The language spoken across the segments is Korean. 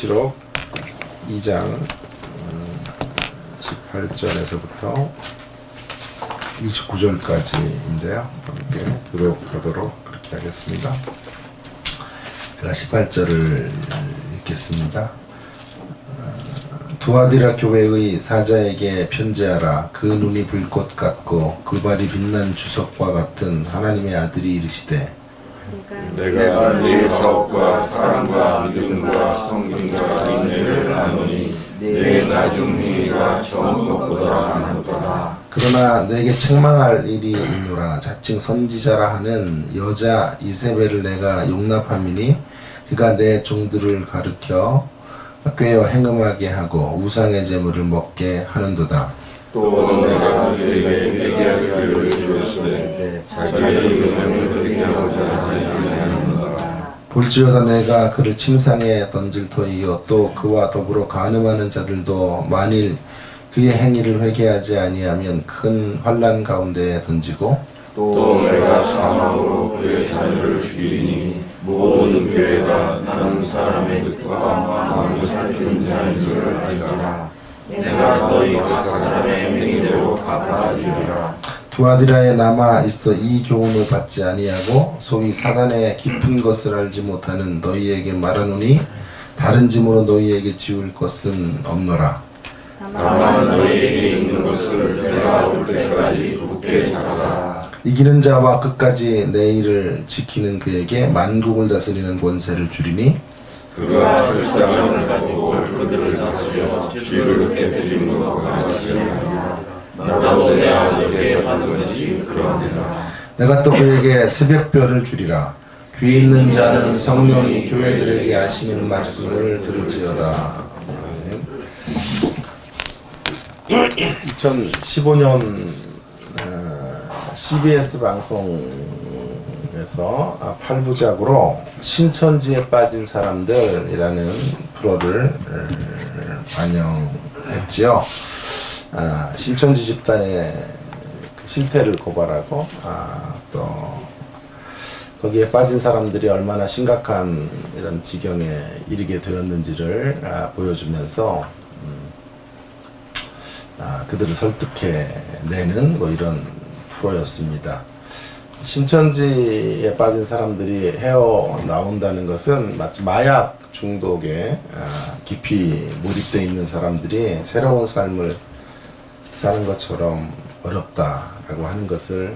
계시록 2장 18절에서부터 29절까지인데요. 함께 교독하도록 그렇게 하겠습니다. 제가 18절을 읽겠습니다. 두아디라 교회의 사자에게 편지하라. 그 눈이 불꽃 같고 그 발이 빛난 주석과 같은 하나님의 아들이 이르시되 내가 네 사업과 사랑과 믿음과 성김과 인내를 나누니 내 나중 행위가 처음 것보다 많도다. 그러나 내게 책망할 일이 있노라. 자칭 선지자라 하는 여자 이세벨을 내가 용납함이니 그가 내 종들을 가르쳐 꾀어 행음하게 하고 우상의 제물을 먹게 하는도다. 또 내가 그에게 회개할 기회를 주었으되 자기의 음행을 회개하고자 하지 아니하는도다. 볼지어다 내가 그를 침상에 던질 터이요 또 그와 더불어 간음하는 자들도 만일 그의 행위를 회개하지 아니하면 큰 환난 가운데에 던지고 또 내가 사망으로 그의 자녀를 죽이니 모든 교회가 나는 사람의 뜻과 마음을 살피는 자인 줄 알지라. 내가 너희 그 사람의 행위대로 갚아주리라. 두아디라에 남아 있어 이 교훈을 받지 아니하고 소위 사단의 깊은 것을 알지 못하는 너희에게 말하노니 다른 짐으로 너희에게 지울 것은 없노라. 다만 너희에게 있는 것을 내가 올 때까지 굳게 잡아라. 이기는 자와 끝까지 내 일을 지키는 그에게 만국을 다스리는 권세를 주리니 그가 설장을 가지고 그들을 다스려 쥐를 깨뜨리는 것과 같이 하리라. 나도 내 아버지에게 받은 것이 그러하니라. 내가 또 그에게 새벽별을 주리라. 귀 있는 자는 성령이 교회들에게 하시는 말씀을 들을지어다. 2015년 CBS 방송에서 8부작으로 신천지에 빠진 사람들이라는 프로를 반영했지요. 신천지 집단의 실태를 고발하고 또 거기에 빠진 사람들이 얼마나 심각한 이런 지경에 이르게 되었는지를 보여주면서 그들을 설득해내는 뭐 이런 프로였습니다. 신천지에 빠진 사람들이 헤어나온다는 것은 마치 마약 중독에 깊이 몰입되어 있는 사람들이 새로운 삶을 사는 것처럼 어렵다라고 하는 것을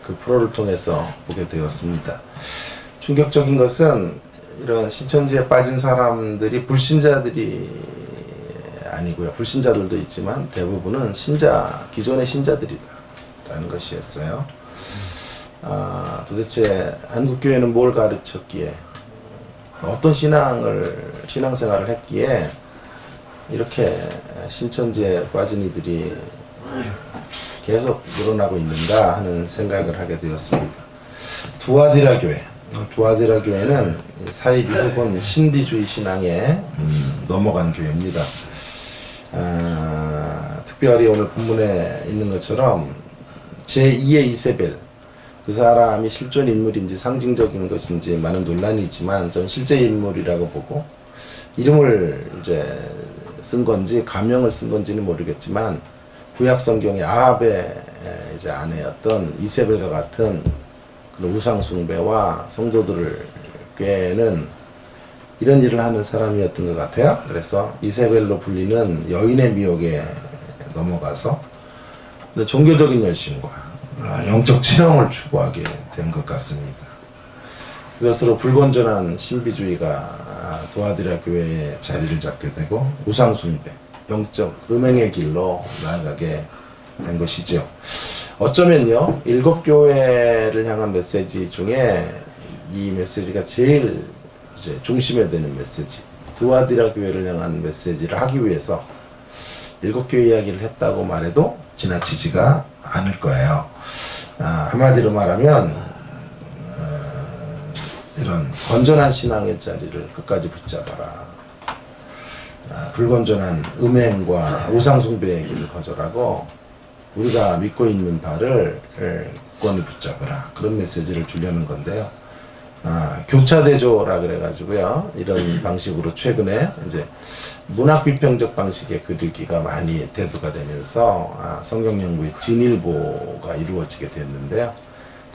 그 프로를 통해서 보게 되었습니다. 충격적인 것은 이런 신천지에 빠진 사람들이 불신자들이 아니고요. 불신자들도 있지만 대부분은 기존의 신자들이다라는 것이었어요. 도대체 한국교회는 뭘 가르쳤기에 어떤 신앙생활을 했기에 이렇게 신천지에 빠진 이들이 계속 늘어나고 있는가 하는 생각을 하게 되었습니다. 두아디라 교회는 사이 미국은 신비주의 신앙에 넘어간 교회입니다. 특별히 오늘 본문에 있는 것처럼 제2의 이세벨, 그 사람이 실존 인물인지 상징적인 것인지 많은 논란이 있지만 전 실제 인물이라고 보고 이름을 이제 쓴 건지 가명을 쓴 건지는 모르겠지만 구약 성경의 아합의 이제 아내였던 이세벨과 같은 그런 우상 숭배와 성도들을 꾀는 이런 일을 하는 사람이었던 것 같아요. 그래서 이세벨로 불리는 여인의 미혹에 넘어가서 종교적인 열심과 영적 체험을 추구하게 된 것 같습니다. 그것으로 불건전한 신비주의가 두아디라 교회에 자리를 잡게 되고 우상 숭배, 영적 음행의 길로 나아가게 된 것이죠. 어쩌면요, 7교회를 향한 메시지 중에 이 메시지가 제일 이제 중심에 되는 메시지, 두아디라 교회를 향한 메시지를 하기 위해서 7교회 이야기를 했다고 말해도 지나치지가 않을 거예요. 한마디로 말하면 이런 건전한 신앙의 자리를 끝까지 붙잡아라. 불건전한 음행과 우상숭배의 길을 거절하고 우리가 믿고 있는 바를 굳건히 붙잡아라. 그런 메시지를 주려는 건데요. 교차대조라 그래가지고요. 이런 방식으로 최근에 이제 문학 비평적 방식의 글읽기가 많이 대두가 되면서 성경 연구의 진일보가 이루어지게 됐는데요.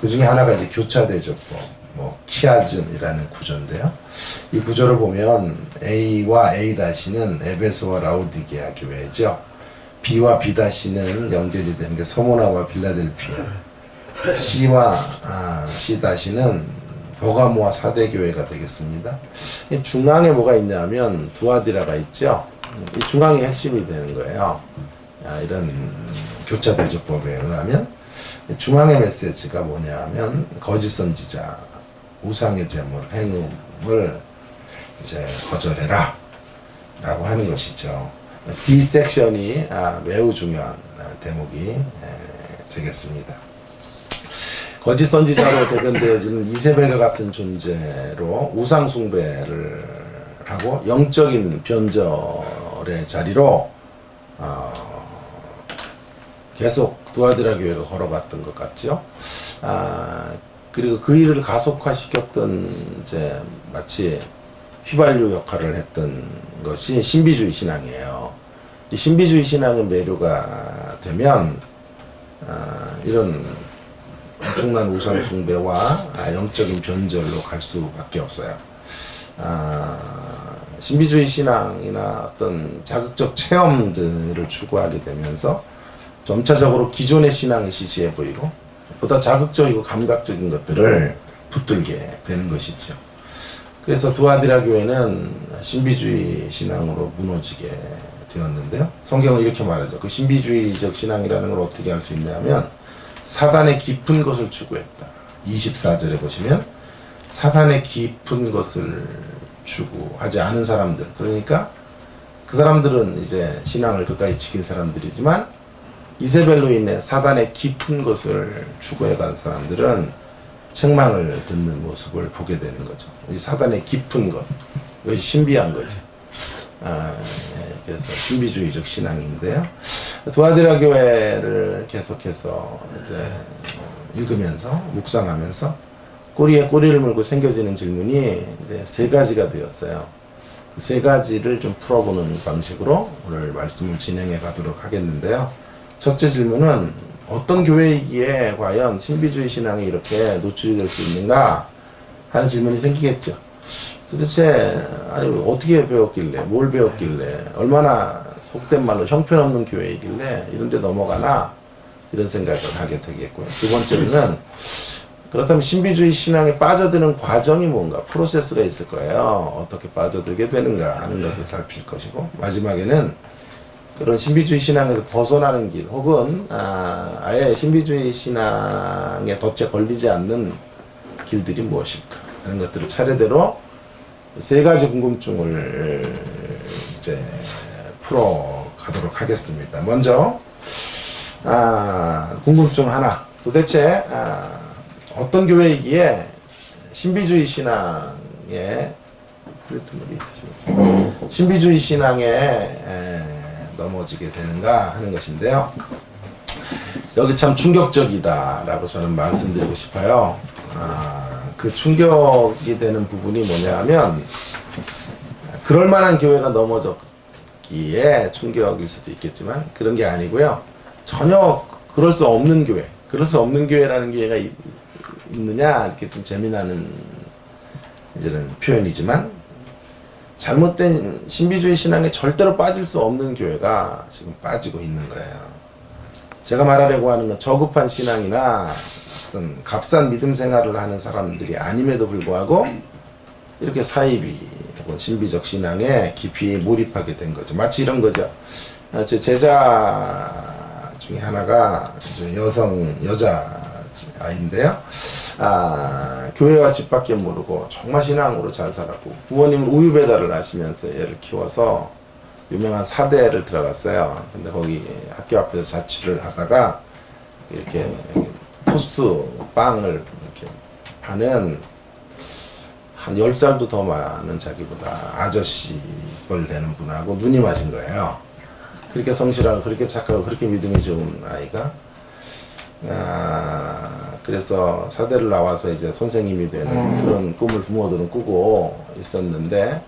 그 중에 하나가 이제 교차대조법, 뭐 키아즘이라는 구조인데요. 이 구조를 보면 A와 A-는 에베소와 라오디게아 교회죠. B와 B-는 연결이 되는 게 서모나와 빌라델피아, C와 C-는 버가모와 사대교회가 되겠습니다. 중앙에 뭐가 있냐면 두아디라가 있죠. 이 중앙이 핵심이 되는 거예요. 이런 교차대조법에 의하면 중앙의 메시지가 뭐냐면 거짓 선지자, 우상의 제물, 행음을 이제 거절해라 라고 하는 것이죠. D 섹션이 매우 중요한 대목이 되겠습니다. 거짓 선지자로 대변되어지는 이세벨과 같은 존재로 우상 숭배를 하고 영적인 변절의 자리로 계속 두아디라 교회가 걸어갔던 것 같죠. 그리고 그 일을 가속화시켰던 이제 마치 휘발유 역할을 했던 것이 신비주의 신앙이에요. 이 신비주의 신앙의 매료가 되면 이런 엄청난 우상 숭배와 영적인 변절로 갈 수밖에 없어요. 신비주의 신앙이나 어떤 자극적 체험들을 추구하게 되면서 점차적으로 기존의 신앙이 시시해 보이고 보다 자극적이고 감각적인 것들을 붙들게 되는 것이죠. 그래서 두아디라 교회는 신비주의 신앙으로 무너지게 되었는데요. 성경은 이렇게 말하죠. 그 신비주의적 신앙이라는 걸 어떻게 알 수 있냐면 사단의 깊은 것을 추구했다. 24절에 보시면 사단의 깊은 것을 추구하지 않은 사람들, 그러니까 그 사람들은 이제 신앙을 끝까지 지킨 사람들이지만 이세벨로 인해 사단의 깊은 것을 추구해간 사람들은 책망을 듣는 모습을 보게 되는 거죠. 이 사단의 깊은 것, 이것이 신비한 거죠. 그래서 신비주의적 신앙인데요. 두아디라 교회를 계속해서 이제 읽으면서 묵상하면서 꼬리에 꼬리를 물고 생겨지는 질문이 이제 세 가지가 되었어요. 그 세 가지를 좀 풀어보는 방식으로 오늘 말씀을 진행해 가도록 하겠는데요. 첫째 질문은 어떤 교회이기에 과연 신비주의 신앙이 이렇게 노출이 될 수 있는가 하는 질문이 생기겠죠. 도대체 어떻게 배웠길래, 뭘 배웠길래, 얼마나 속된 말로 형편없는 교회이길래 이런 데 넘어가나 이런 생각을 하게 되겠고요. 두 번째로는 그렇다면 신비주의 신앙에 빠져드는 과정이 뭔가, 프로세스가 있을 거예요. 어떻게 빠져들게 되는가 하는 것을 살필 것이고, 마지막에는 그런 신비주의 신앙에서 벗어나는 길, 혹은 아예 신비주의 신앙에 덫에 걸리지 않는 길들이 무엇일까 하는 것들을 차례대로 세 가지 궁금증을 이제 풀어 가도록 하겠습니다. 먼저 궁금증 하나, 도대체 어떤 교회이기에 신비주의 신앙에 신비주의 신앙에 넘어지게 되는가 하는 것인데요. 여기 참 충격적이다라고 저는 말씀드리고 싶어요. 그 충격이 되는 부분이 뭐냐면 그럴 만한 교회가 넘어졌기에 충격일 수도 있겠지만 그런 게 아니고요. 전혀 그럴 수 없는 교회, 그럴 수 없는 교회라는 교회가 있느냐 이렇게 좀 재미나는 이제는 표현이지만 잘못된 신비주의 신앙에 절대로 빠질 수 없는 교회가 지금 빠지고 있는 거예요. 제가 말하려고 하는 건 저급한 신앙이나 어떤 값싼 믿음 생활을 하는 사람들이 아님에도 불구하고 이렇게 사이비 혹은 신비적 신앙에 깊이 몰입하게 된 거죠. 마치 이런 거죠. 제 제자 중에 하나가 이제 여자아이인데요. 교회와 집 밖에 모르고 정말 신앙으로 잘 살았고 부모님은 우유 배달을 하시면서 애를 키워서 유명한 사대를 들어갔어요. 근데 거기 학교 앞에서 자취를 하다가 이렇게 토스트 빵을 이렇게 파는 한 10살도 더 많은 자기보다 아저씨 뻘 되는 분하고 눈이 맞은 거예요. 그렇게 성실하고 그렇게 착하고 그렇게 믿음이 좋은 아이가 그래서 사대를 나와서 이제 선생님이 되는 그런 꿈을 부모들은 꾸고 있었는데,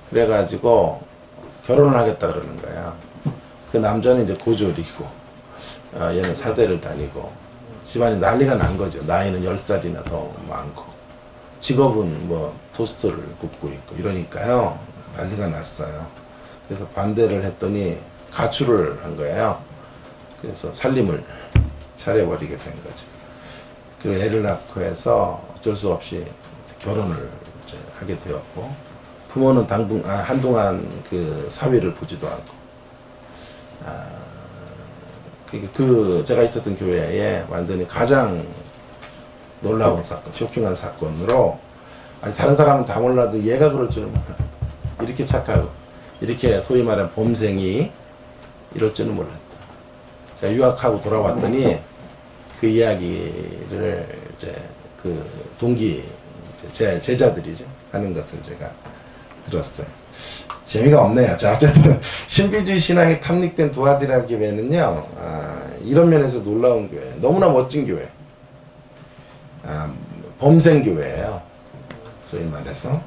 그래가지고 결혼을 하겠다 그러는 거야. 그 남자는 이제 고졸이고, 얘는 사대를 다니고, 집안이 난리가 난 거죠. 나이는 10살이나 더 많고, 직업은 뭐 토스트를 굽고 있고 이러니까요. 난리가 났어요. 그래서 반대를 했더니 가출을 한 거예요. 그래서 살림을 차려버리게 된 거죠. 그리고 애를 낳고 해서 어쩔 수 없이 결혼을 이제 하게 되었고, 부모는 한동안 그 사위를 보지도 않고, 제가 있었던 교회에 완전히 가장 놀라운 사건, 쇼킹한 사건으로, 아니 다른 사람은 다 몰라도 얘가 그럴 줄은 몰랐다. 이렇게 착하고 이렇게 소위 말하는 범생이 이럴 줄은 몰랐다. 제가 유학하고 돌아왔더니 그 이야기를 이제 그 동기 제 제자들이죠 하는 것을 제가 들었어요. 재미가 없네요. 자, 어쨌든 신비주의 신앙이 탐닉된 두아디라 교회는요, 이런 면에서 놀라운 교회, 너무나 멋진 교회, 범생 교회예요. 소위 말해서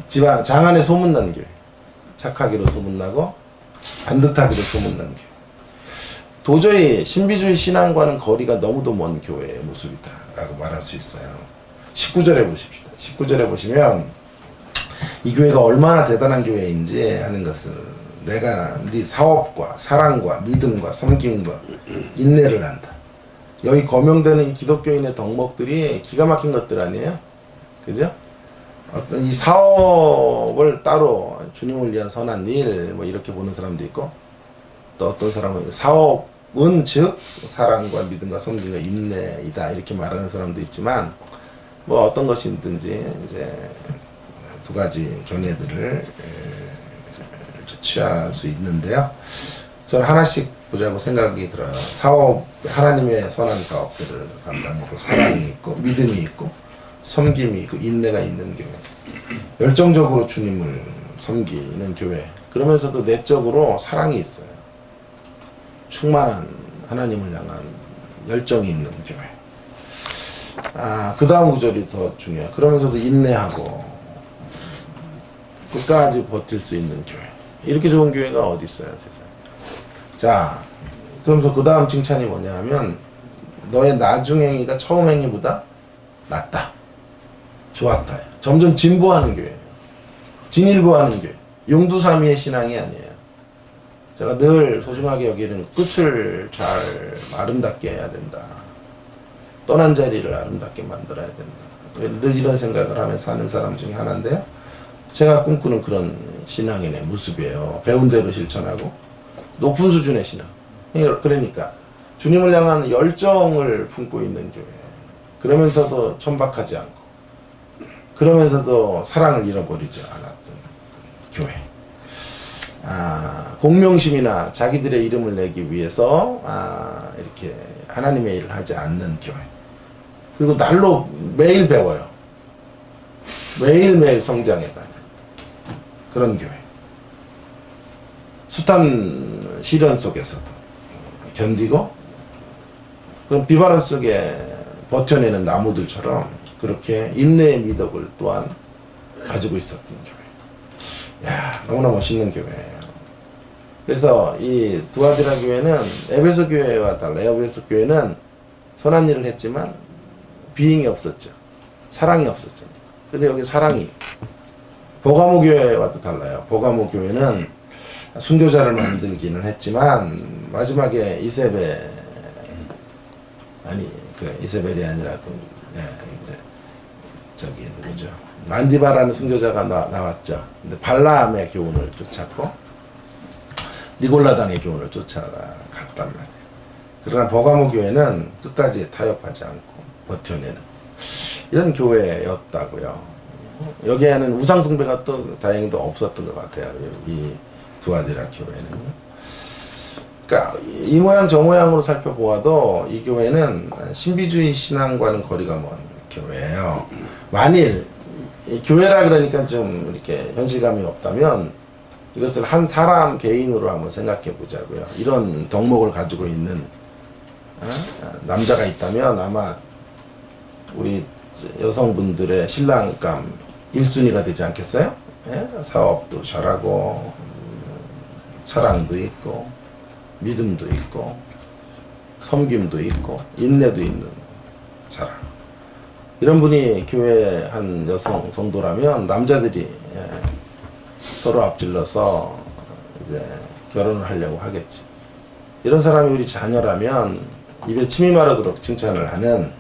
집안 장안에 소문난 교회, 착하기로 소문나고 반듯하기로 소문난 교회. 도저히 신비주의 신앙과는 거리가 너무도 먼 교회의 모습이다라고 말할 수 있어요. 19절에 보십시다. 19절에 보시면 이 교회가 얼마나 대단한 교회인지 하는 것을, 내가 네 사업과 사랑과 믿음과 섬김과 인내를 한다. 여기 거명되는 이 기독교인의 덕목들이 기가 막힌 것들 아니에요? 그죠? 어떤 이 사업을 따로 주님을 위한 선한 일 뭐 이렇게 보는 사람도 있고, 또 어떤 사람은 사업은 즉 사랑과 믿음과 섬김과 인내이다 이렇게 말하는 사람도 있지만, 뭐 어떤 것이든지 이제 두 가지 견해들을 취할 수 있는데요. 저는 하나씩 보자고 생각이 들어요. 사업, 하나님의 선한 사업들을 감당하고, 사랑이 있고 믿음이 있고 섬김이 있고 인내가 있는 교회, 열정적으로 주님을 섬기는 교회, 그러면서도 내적으로 사랑이 있어요. 충만한 하나님을 향한 열정이 있는 교회. 그 다음 구절이 더 중요해요. 그러면서도 인내하고 끝까지 버틸 수 있는 교회. 이렇게 좋은 교회가 어디 있어요, 세상에. 자, 그러면서 그 다음 칭찬이 뭐냐 하면, 너의 나중 행위가 처음 행위보다 낫다, 좋았다. 점점 진보하는 교회예요. 진일보하는 교회. 용두사미의 신앙이 아니에요. 제가 늘 소중하게 여기는 끝을 잘 아름답게 해야 된다. 떠난 자리를 아름답게 만들어야 된다. 늘 이런 생각을 하면서 사는 사람 중에 하나인데요. 제가 꿈꾸는 그런 신앙인의 모습이에요. 배운 대로 실천하고 높은 수준의 신앙. 그러니까 주님을 향한 열정을 품고 있는 교회. 그러면서도 천박하지 않고, 그러면서도 사랑을 잃어버리지 않았던 교회. 공명심이나 자기들의 이름을 내기 위해서 이렇게 하나님의 일을 하지 않는 교회. 그리고 날로 매일 배워요. 매일매일 성장해가는 그런 교회. 숱한 시련 속에서도 견디고, 그런 비바람 속에 버텨내는 나무들처럼 그렇게 인내의 미덕을 또한 가지고 있었던 교회. 야, 너무나 멋있는 교회예요. 그래서 이 두아디라 교회는 에베소 교회와 달라요. 에베소 교회는 선한 일을 했지만 비행이 없었죠. 사랑이 없었죠. 근데 여기 사랑이. 버가모 교회와도 달라요. 버가모 교회는 순교자를 만들기는 했지만 마지막에 이세벨이 아니라 이제 저기 누구죠? 만디바라는 순교자가 나왔죠. 근데 발라함의 교훈을 쫓았고 니골라당의 교훈을 쫓아갔단 말이에요. 그러나 버가모 교회는 끝까지 타협하지 않고 버텨내는 이런 교회였다고요. 여기에는 우상숭배가 또 다행히도 없었던 것 같아요. 이 두아디라 교회는. 그러니까 이 모양 저 모양으로 살펴보아도 이 교회는 신비주의 신앙과는 거리가 먼 교회예요. 만일 교회라 그러니까 좀 이렇게 현실감이 없다면 이것을 한 사람 개인으로 한번 생각해 보자고요. 이런 덕목을 가지고 있는 남자가 있다면 아마 우리 여성분들의 신랑감 1순위가 되지 않겠어요? 예? 사업도 잘하고 사랑도 있고 믿음도 있고 섬김도 있고 인내도 있는 사람, 이런 분이 교회 한 여성 성도라면 남자들이 서로 앞질러서 이제 결혼을 하려고 하겠지. 이런 사람이 우리 자녀라면 입에 침이 마르도록 칭찬을 하는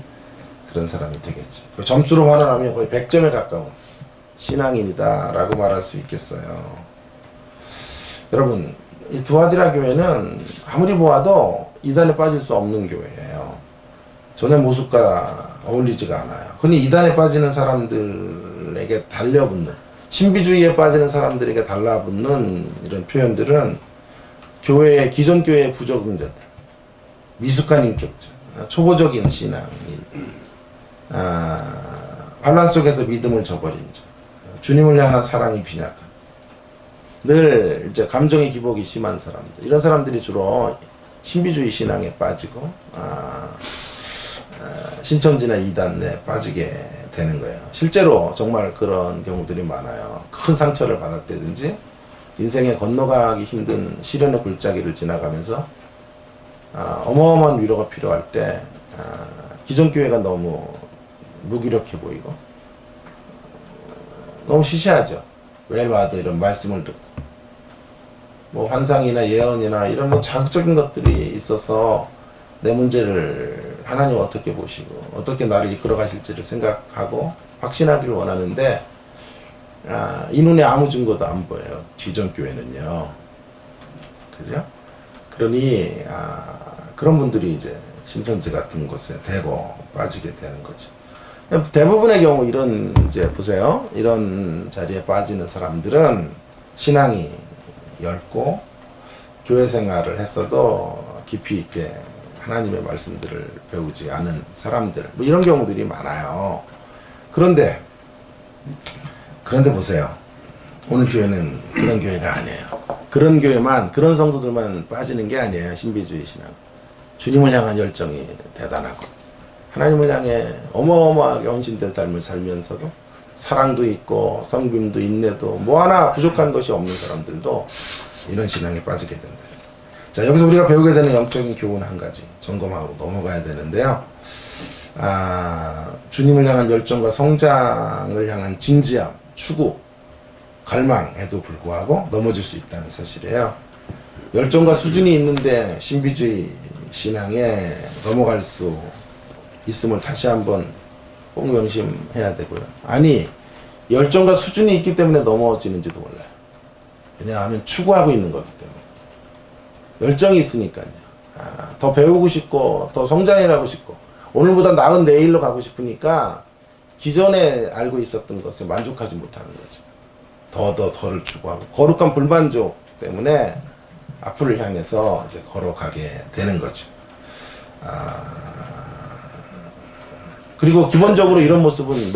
그런 사람이 되겠지. 그 점수로 환원하면 거의 100점에 가까운 신앙인이다 라고 말할 수 있겠어요. 여러분, 이 두아디라 교회는 아무리 보아도 이단에 빠질 수 없는 교회예요. 전의 모습과 어울리지가 않아요. 흔히 이단에 빠지는 사람들에게 달려붙는, 신비주의에 빠지는 사람들에게 달라붙는 이런 표현들은 교회의, 기존 교회의 부적응자들, 미숙한 인격자, 초보적인 신앙인, 환란 속에서 믿음을 저버린 자, 주님을 향한 사랑이 빈약한, 늘 이제 감정의 기복이 심한 사람들, 이런 사람들이 주로 신비주의 신앙에 빠지고 신천지나 이단에 빠지게 되는 거예요. 실제로 정말 그런 경우들이 많아요. 큰 상처를 받았다든지 인생에 건너가기 힘든 시련의 골짜기를 지나가면서 어마어마한 위로가 필요할 때 기존 교회가 너무 무기력해 보이고 너무 시시하죠. 매일 와도 이런 말씀을 듣고 뭐 환상이나 예언이나 이런 뭐 자극적인 것들이 있어서 내 문제를 하나님 어떻게 보시고 어떻게 나를 이끌어 가실지를 생각하고 확신하기를 원하는데 이 눈에 아무 증거도 안 보여요. 기존 교회는요. 그죠? 그러니 그런 분들이 이제 신천지 같은 곳에 대거 빠지게 되는 거죠. 대부분의 경우 이런 이제 보세요. 이런 자리에 빠지는 사람들은 신앙이 얇고 교회 생활을 했어도 깊이 있게 하나님의 말씀들을 배우지 않은 사람들, 뭐 이런 경우들이 많아요. 그런데 보세요. 오늘 교회는 그런 교회가 아니에요. 그런 교회만, 그런 성도들만 빠지는 게 아니에요. 신비주의 신앙. 주님을 향한 열정이 대단하고 하나님을 향해 어마어마하게 헌신된 삶을 살면서도 사랑도 있고 섬김도 인내도 뭐 하나 부족한 것이 없는 사람들도 이런 신앙에 빠지게 된다. 자, 여기서 우리가 배우게 되는 영적인 교훈 한 가지 점검하고 넘어가야 되는데요. 주님을 향한 열정과 성장을 향한 진지함, 추구, 갈망에도 불구하고 넘어질 수 있다는 사실이에요. 열정과 수준이 있는데 신비주의 신앙에 넘어갈 수 있음을 다시 한번 꼭 명심해야 되고요. 아니, 열정과 수준이 있기 때문에 넘어지는지도 몰라요. 왜냐하면 추구하고 있는 거기 때문에. 열정이 있으니까요. 더 배우고 싶고 더 성장해 가고 싶고 오늘보다 나은 내일로 가고 싶으니까 기존에 알고 있었던 것에 만족하지 못하는 거죠. 더를 추구하고 거룩한 불만족 때문에 앞을 향해서 이제 걸어가게 되는 거죠. 그리고 기본적으로 이런 모습은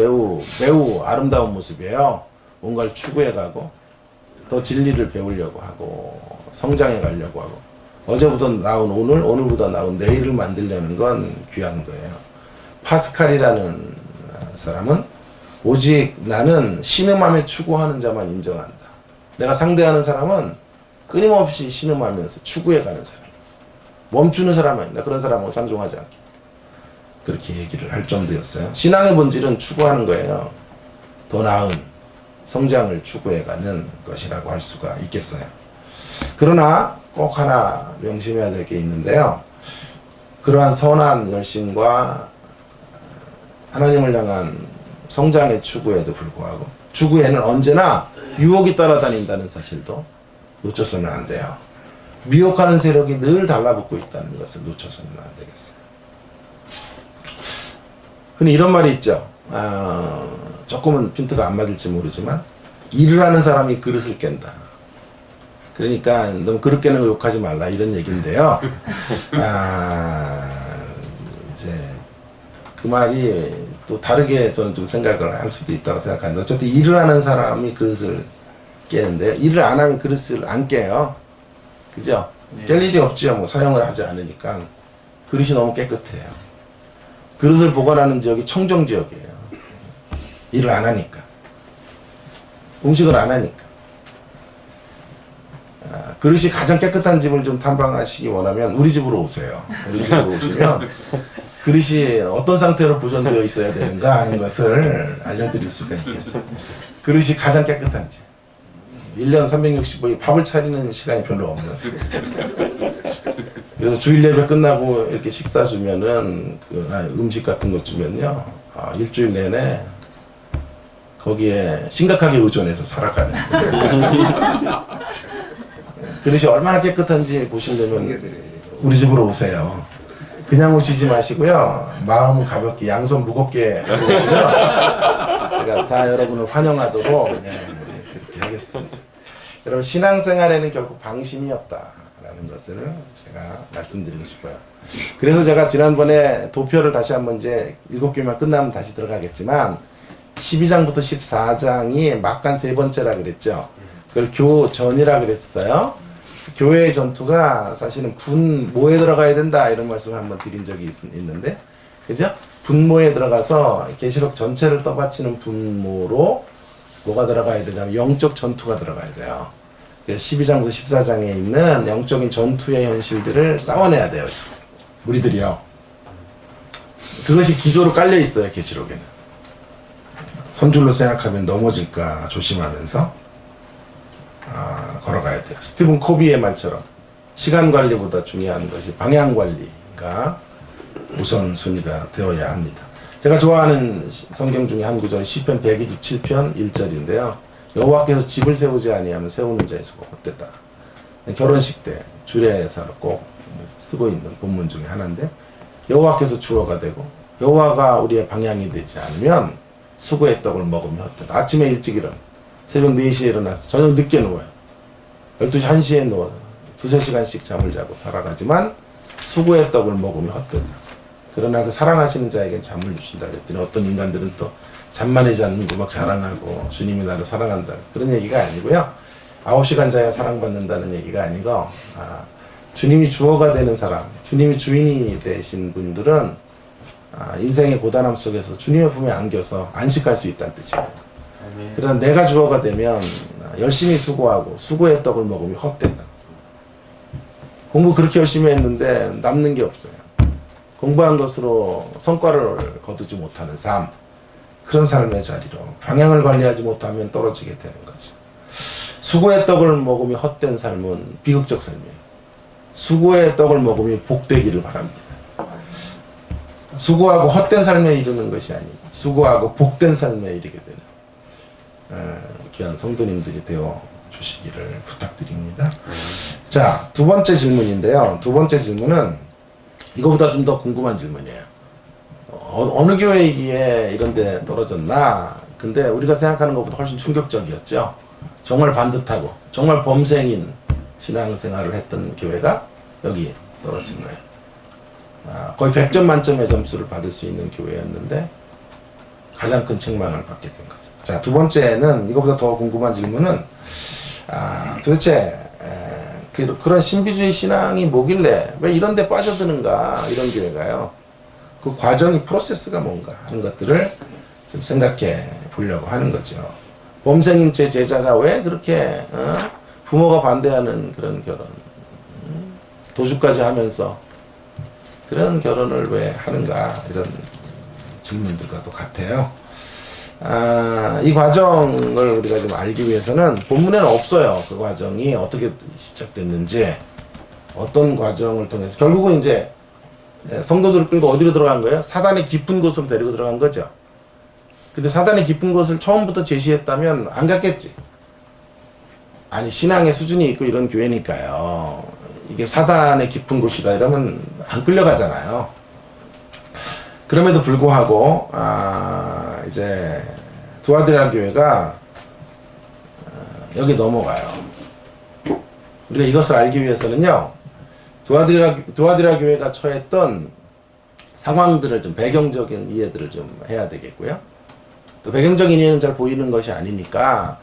매우 아름다운 모습이에요. 뭔가를 추구해가고 더 진리를 배우려고 하고 성장해 가려고 하고 어제보다 나은 오늘, 오늘보다 나은 내일을 만들려는 건 귀한 거예요. 파스칼이라는 사람은 오직 나는 신음함에 추구하는 자만 인정한다. 내가 상대하는 사람은 끊임없이 신음하면서 추구해가는 사람, 멈추는 사람은 아니다. 그런 사람은 상종하지 않게, 그렇게 얘기를 할 정도였어요. 신앙의 본질은 추구하는 거예요. 더 나은 성장을 추구해가는 것이라고 할 수가 있겠어요. 그러나 꼭 하나 명심해야 될 게 있는데요. 그러한 선한 열심과 하나님을 향한 성장의 추구에도 불구하고 추구에는 언제나 유혹이 따라다닌다는 사실도 놓쳐서는 안 돼요. 미혹하는 세력이 늘 달라붙고 있다는 것을 놓쳐서는 안 되겠어요. 흔히 이런 말이 있죠. 조금은 핀트가 안 맞을지 모르지만 일을 하는 사람이 그릇을 깬다. 그러니까 너무 그릇 깨는 거 욕하지 말라 이런 얘기인데요. 이제 그 말이 또 다르게 저는 좀 생각을 할 수도 있다고 생각하는데 어쨌든 일을 하는 사람이 그릇을 깨는데요. 일을 안 하면 그릇을 안 깨요. 그죠? 깰 일이 없지요. 뭐 사용을 하지 않으니까. 그릇이 너무 깨끗해요. 그릇을 보관하는 지역이 청정 지역이에요. 일을 안 하니까. 음식을 안 하니까. 그릇이 가장 깨끗한 집을 좀 탐방하시기 원하면 우리 집으로 오세요. 우리 집으로 오시면 그릇이 어떤 상태로 보존되어 있어야 되는가 하는 것을 알려드릴 수가 있겠어요. 그릇이 가장 깨끗한 집. 1년 365일 밥을 차리는 시간이 별로 없는. 그래서 주일 예배 끝나고 이렇게 식사 주면은 음식 같은 거 주면요, 일주일 내내 거기에 심각하게 의존해서 살아가는. 그릇이 얼마나 깨끗한지 보시려면 우리 집으로 오세요. 그냥 오시지 마시고요, 마음 가볍게 양손 무겁게 하고 오시면 제가 다 여러분을 환영하도록 그렇게 하겠습니다. 여러분, 신앙생활에는 결국 방심이 없다라는 것을 제가 말씀드리고 싶어요. 그래서 제가 지난번에 도표를 다시 한번 이제 7개만 끝나면 다시 들어가겠지만 12장부터 14장이 막간 세 번째라 그랬죠. 그걸 교전이라 그랬어요. 교회의 전투가 사실은 분모에 들어가야 된다 이런 말씀을 한번 드린 적이 있는데, 그죠? 분모에 들어가서 계시록 전체를 떠받치는 분모로 뭐가 들어가야 되냐면 영적 전투가 들어가야 돼요. 그래서 12장부터 14장에 있는 영적인 전투의 현실들을 싸워내야 돼요. 우리들이요. 그것이 기조로 깔려 있어요. 계시록에는. 선줄로 생각하면 넘어질까 조심하면서 걸어가야 돼요. 스티븐 코비의 말처럼 시간 관리보다 중요한 것이 방향 관리가 우선순위가 되어야 합니다. 제가 좋아하는 성경 중에 한 구절이 시편 127편 1절인데요. 여호와께서 집을 세우지 아니하면 세우는 자의 수가 헛되다. 결혼식 때 주례사로 꼭 쓰고 있는 본문 중에 하나인데, 여호와께서 주어가 되고 여호와가 우리의 방향이 되지 않으면 수고의 떡을 먹으면 헛되다. 아침에 일찍 일어나 새벽 4시에 일어나서 저녁 늦게 누워요. 12시 1시에 누워 2~3시간씩 잠을 자고 살아가지만 수고의 떡을 먹으면 헛되다. 그러나 그 사랑하시는 자에겐 잠을 주신다 그랬더니 어떤 인간들은 또 잠만이지 않는고 막 자랑하고 주님이 나를 사랑한다 그런 얘기가 아니고요. 9시간 자야 사랑받는다는 얘기가 아니고, 주님이 주어가 되는 사람, 주님이 주인이 되신 분들은 인생의 고단함 속에서 주님의 품에 안겨서 안식할 수 있다는 뜻이에요. 그러나 내가 주어가 되면 열심히 수고하고 수고의 떡을 먹으면 헛된다. 공부 그렇게 열심히 했는데 남는 게 없어요. 공부한 것으로 성과를 거두지 못하는 삶, 그런 삶의 자리로 방향을 관리하지 못하면 떨어지게 되는 거죠. 수고의 떡을 먹으면 헛된 삶은 비극적 삶이에요. 수고의 떡을 먹으면 복되기를 바랍니다. 수고하고 헛된 삶에 이르는 것이 아니고 수고하고 복된 삶에 이르게 되는 귀한 성도님들이 되어 주시기를 부탁드립니다. 자, 두 번째 질문인데요. 두 번째 질문은 이거보다 좀 더 궁금한 질문이에요. 어느 교회이기에 이런 데 떨어졌나? 근데 우리가 생각하는 것보다 훨씬 충격적이었죠. 정말 반듯하고 정말 범생인 신앙생활을 했던 교회가 여기 떨어진 거예요. 거의 100점 만점의 점수를 받을 수 있는 교회였는데 가장 큰 책망을 받게 된 거죠. 자, 두 번째는 이거보다 더 궁금한 질문은 도대체 그런 신비주의 신앙이 뭐길래 왜 이런 데 빠져드는가, 이런 교회가요. 그 과정이, 프로세스가 뭔가 하는 것들을 좀 생각해 보려고 하는 거죠. 범생인 제 제자가 왜 그렇게 부모가 반대하는 그런 결혼, 도주까지 하면서 그런 결혼을 왜 하는가, 이런 질문들과도 같아요. 이 과정을 우리가 좀 알기 위해서는 본문에는 없어요. 그 과정이 어떻게 시작됐는지, 어떤 과정을 통해서 결국은 이제 성도들을 끌고 어디로 들어간 거예요? 사단의 깊은 곳으로 데리고 들어간 거죠. 근데 사단의 깊은 곳을 처음부터 제시했다면 안 갔겠지. 아니, 신앙의 수준이 있고 이런 교회니까요. 이게 사단의 깊은 곳이다 이러면 안 끌려가잖아요. 그럼에도 불구하고 이제 두아디라 교회가 여기 넘어가요. 우리가 이것을 알기 위해서는요, 두아디라 교회가 처했던 상황들을 좀, 배경적인 이해들을 좀 해야 되겠고요. 또 배경적인 이해는 잘 보이는 것이 아니니까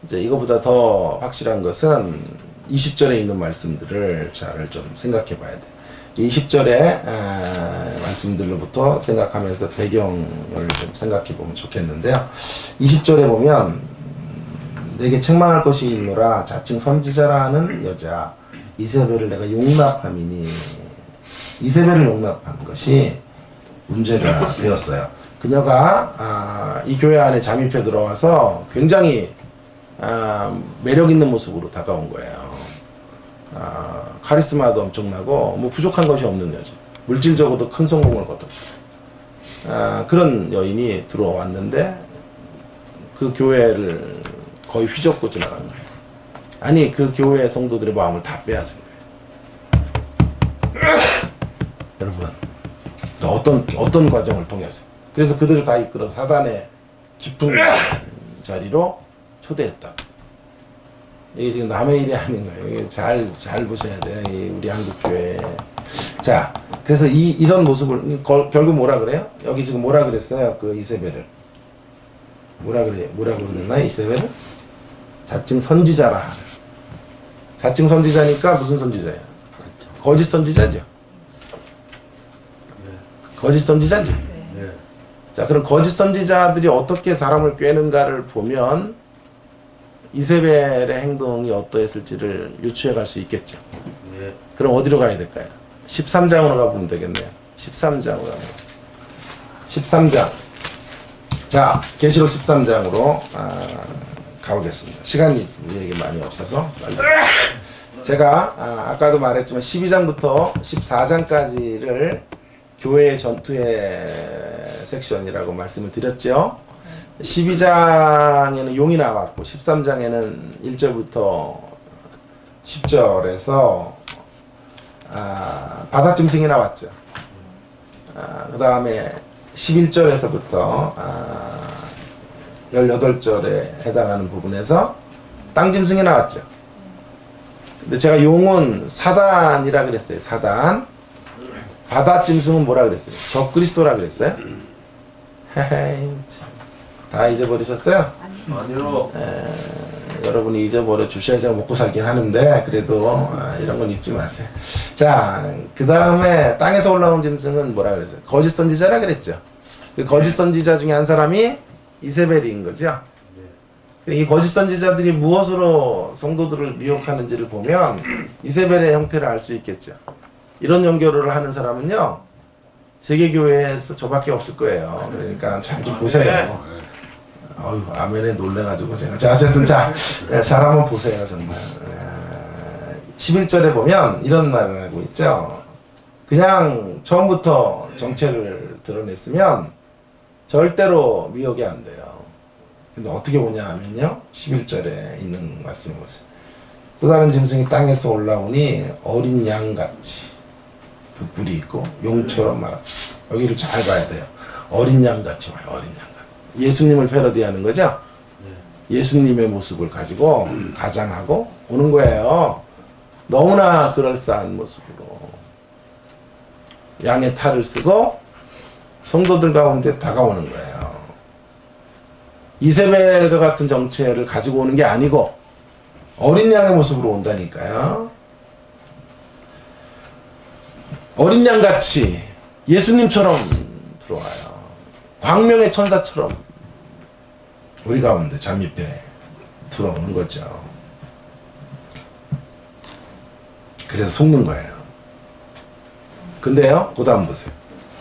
이제 이거보다 더 확실한 것은 20절에 있는 말씀들을 잘 좀 생각해 봐야 돼. 20절의 말씀들로부터 생각하면서 배경을 좀 생각해 보면 좋겠는데요. 20절에 보면 내게 책망할 것이 있노라 자칭 선지자라 하는 여자 이세벨을 내가 용납함이니 이세벨을 용납한 것이 문제가 되었어요. 그녀가 이 교회 안에 잠입해 들어와서 굉장히 매력 있는 모습으로 다가온 거예요. 카리스마도 엄청나고 뭐 부족한 것이 없는 여자. 물질적으로도 큰 성공을 거뒀어요. 그런 여인이 들어왔는데 그 교회를 거의 휘젓고 지나간 거예요. 아니 그 교회 성도들의 마음을 다 빼앗은 거예요. 여러분 어떤 과정을 통해서 그래서 그들을 다 이끌어 사단의 깊은 자리로 초대했다. 이게 지금 남의 일이 아닌 거예요. 이게 잘 보셔야 돼요. 우리 한국 교회. 자, 그래서 이런 모습을 결국 뭐라 그래요? 여기 지금 뭐라 그랬어요? 그 이세벨을 뭐라고 그랬나? 이세벨을 자칭 선지자라. 자칭 선지자니까 무슨 선지자예요? 거짓 선지자죠. 거짓 선지자지. 자, 그럼 거짓 선지자들이 어떻게 사람을 꿰는가를 보면 이세벨의 행동이 어떠했을지를 유추해 갈 수 있겠죠. 그럼 어디로 가야 될까요? 13장으로 가보면 되겠네요. 13장으로 가면. 13장. 자, 계시록 13장으로 가보겠습니다. 시간이 우리에게 많이 없어서 빨리. 제가 아까도 말했지만 12장부터 14장까지를 교회의 전투의 섹션이라고 말씀을 드렸죠. 12장에는 용이 나왔고 13장에는 1절부터 10절에서 바다 짐승이 나왔죠. 그 다음에 11절에서부터 18절에 해당하는 부분에서 땅 짐승이 나왔죠. 근데 제가 용은 사단이라 그랬어요. 사단. 바다 짐승은 뭐라 그랬어요? 적그리스도라 그랬어요? 헤헤이 참. 다 잊어버리셨어요? 아니요. 여러분이 잊어버려 주셔야 제가 먹고 살긴 하는데 그래도 이런 건 잊지 마세요. 자, 그 다음에 땅에서 올라온 짐승은 뭐라 그랬어요? 거짓 선지자라 그랬죠. 그 거짓 선지자 중에 한 사람이 이세벨인 거죠. 이 거짓 선지자들이 무엇으로 성도들을 미혹하는지를 보면 이세벨의 형태를 알 수 있겠죠. 이런 연결을 하는 사람은요 세계교회에서 저밖에 없을 거예요. 그러니까 잘 좀 보세요. 어휴, 아멘에 놀래가지고 제가. 자, 어쨌든 잘 한번 보세요, 정말. 11절에 보면 이런 말을 하고 있죠. 그냥 처음부터 정체를 드러냈으면 절대로 미혹이 안 돼요. 근데 어떻게 보냐 하면요. 11절에 있는 말씀을 보세요. 또 다른 짐승이 땅에서 올라오니 어린 양같이 그 뿔이 있고 용처럼 말았다. 여기를 잘 봐야 돼요. 어린 양같이 와요. 어린 양같이. 예수님을 패러디하는 거죠. 예수님의 모습을 가지고 가장하고 오는 거예요. 너무나 그럴싸한 모습으로 양의 탈을 쓰고 성도들 가운데 다가오는 거예요. 이세벨과 같은 정체를 가지고 오는 게 아니고 어린 양의 모습으로 온다니까요. 어린 양같이 예수님처럼 들어와요. 광명의 천사처럼 우리 가운데 잠입해 들어오는 거죠. 그래서 속는 거예요. 근데요, 그 다음 보세요.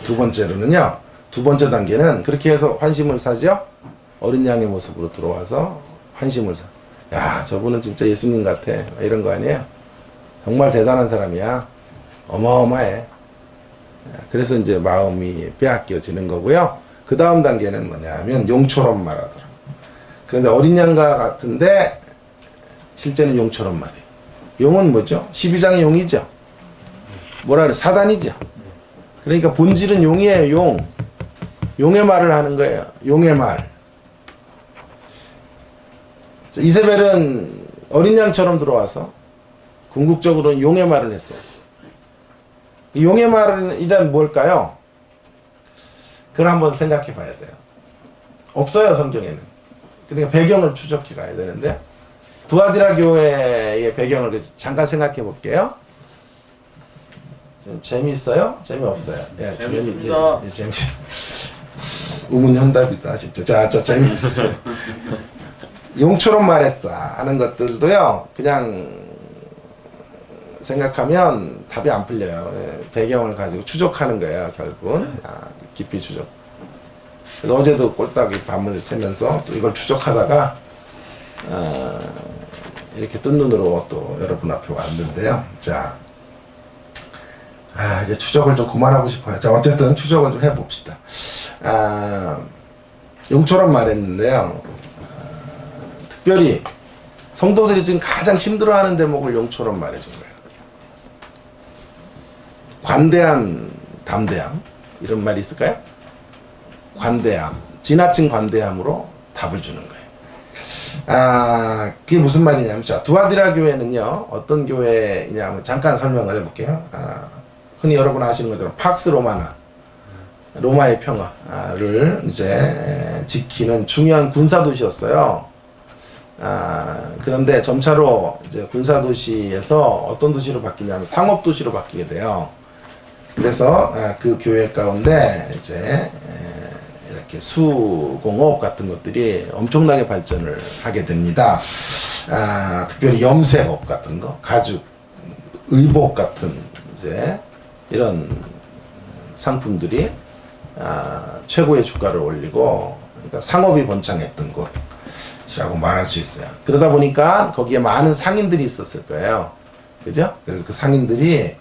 두 번째로는요, 두 번째 단계는 그렇게 해서 환심을 사죠. 어린 양의 모습으로 들어와서 환심을 사. 야, 저분은 진짜 예수님 같아. 이런 거 아니에요? 정말 대단한 사람이야. 어마어마해. 그래서 이제 마음이 빼앗겨지는 거고요. 그 다음 단계는 뭐냐면 용처럼 말하더라. 그런데 어린 양과 같은데 실제는 용처럼 말해요. 용은 뭐죠? 12장의 용이죠. 뭐라 그래? 사단이죠. 그러니까 본질은 용이에요. 용. 용의 말을 하는 거예요. 용의 말. 이세벨은 어린 양처럼 들어와서 궁극적으로는 용의 말을 했어요. 이 용의 말이란 뭘까요? 그걸 한번 생각해 봐야 돼요. 없어요, 성경에는. 그러니까 배경을 추적해 가야 되는데, 두아디라 교회의 배경을 잠깐 생각해 볼게요. 좀 재미있어요? 재미없어요? 예, 재밌습니다. 재미. 우문현답이다 진짜. 자, 재미있어요. 용처럼 말했어 하는 것들도요, 그냥 생각하면 답이 안 풀려요. 예, 배경을 가지고 추적하는 거예요, 결국은. 깊이 추적. 그래서 어제도 꼴딱 밤을 새면서 또 이걸 추적하다가 이렇게 뜬 눈으로 또 여러분 앞에 왔는데요. 자, 이제 추적을 좀 그만하고 싶어요. 자, 어쨌든 추적을 좀 해봅시다. 용처럼 말했는데요. 특별히 성도들이 지금 가장 힘들어하는 대목을 용처럼 말해준 거예요. 관대한 담대함, 이런 말이 있을까요? 관대함, 지나친 관대함으로 답을 주는 거예요. 그게 무슨 말이냐면, 자, 두아디라 교회는요, 어떤 교회냐면, 잠깐 설명을 해볼게요. 흔히 여러분 아시는 것처럼, 팍스 로마나, 로마의 평화를 이제 지키는 중요한 군사도시였어요. 그런데 점차로 이제 군사도시에서 어떤 도시로 바뀌냐면, 상업도시로 바뀌게 돼요. 그래서 그 교회 가운데 이제 이렇게 수공업 같은 것들이 엄청나게 발전을 하게 됩니다. 특별히 염색업 같은 거, 가죽, 의복 같은 이제 이런 상품들이 최고의 주가를 올리고, 그러니까 상업이 번창했던 곳이라고 말할 수 있어요. 그러다 보니까 거기에 많은 상인들이 있었을 거예요. 그죠? 그래서 그 상인들이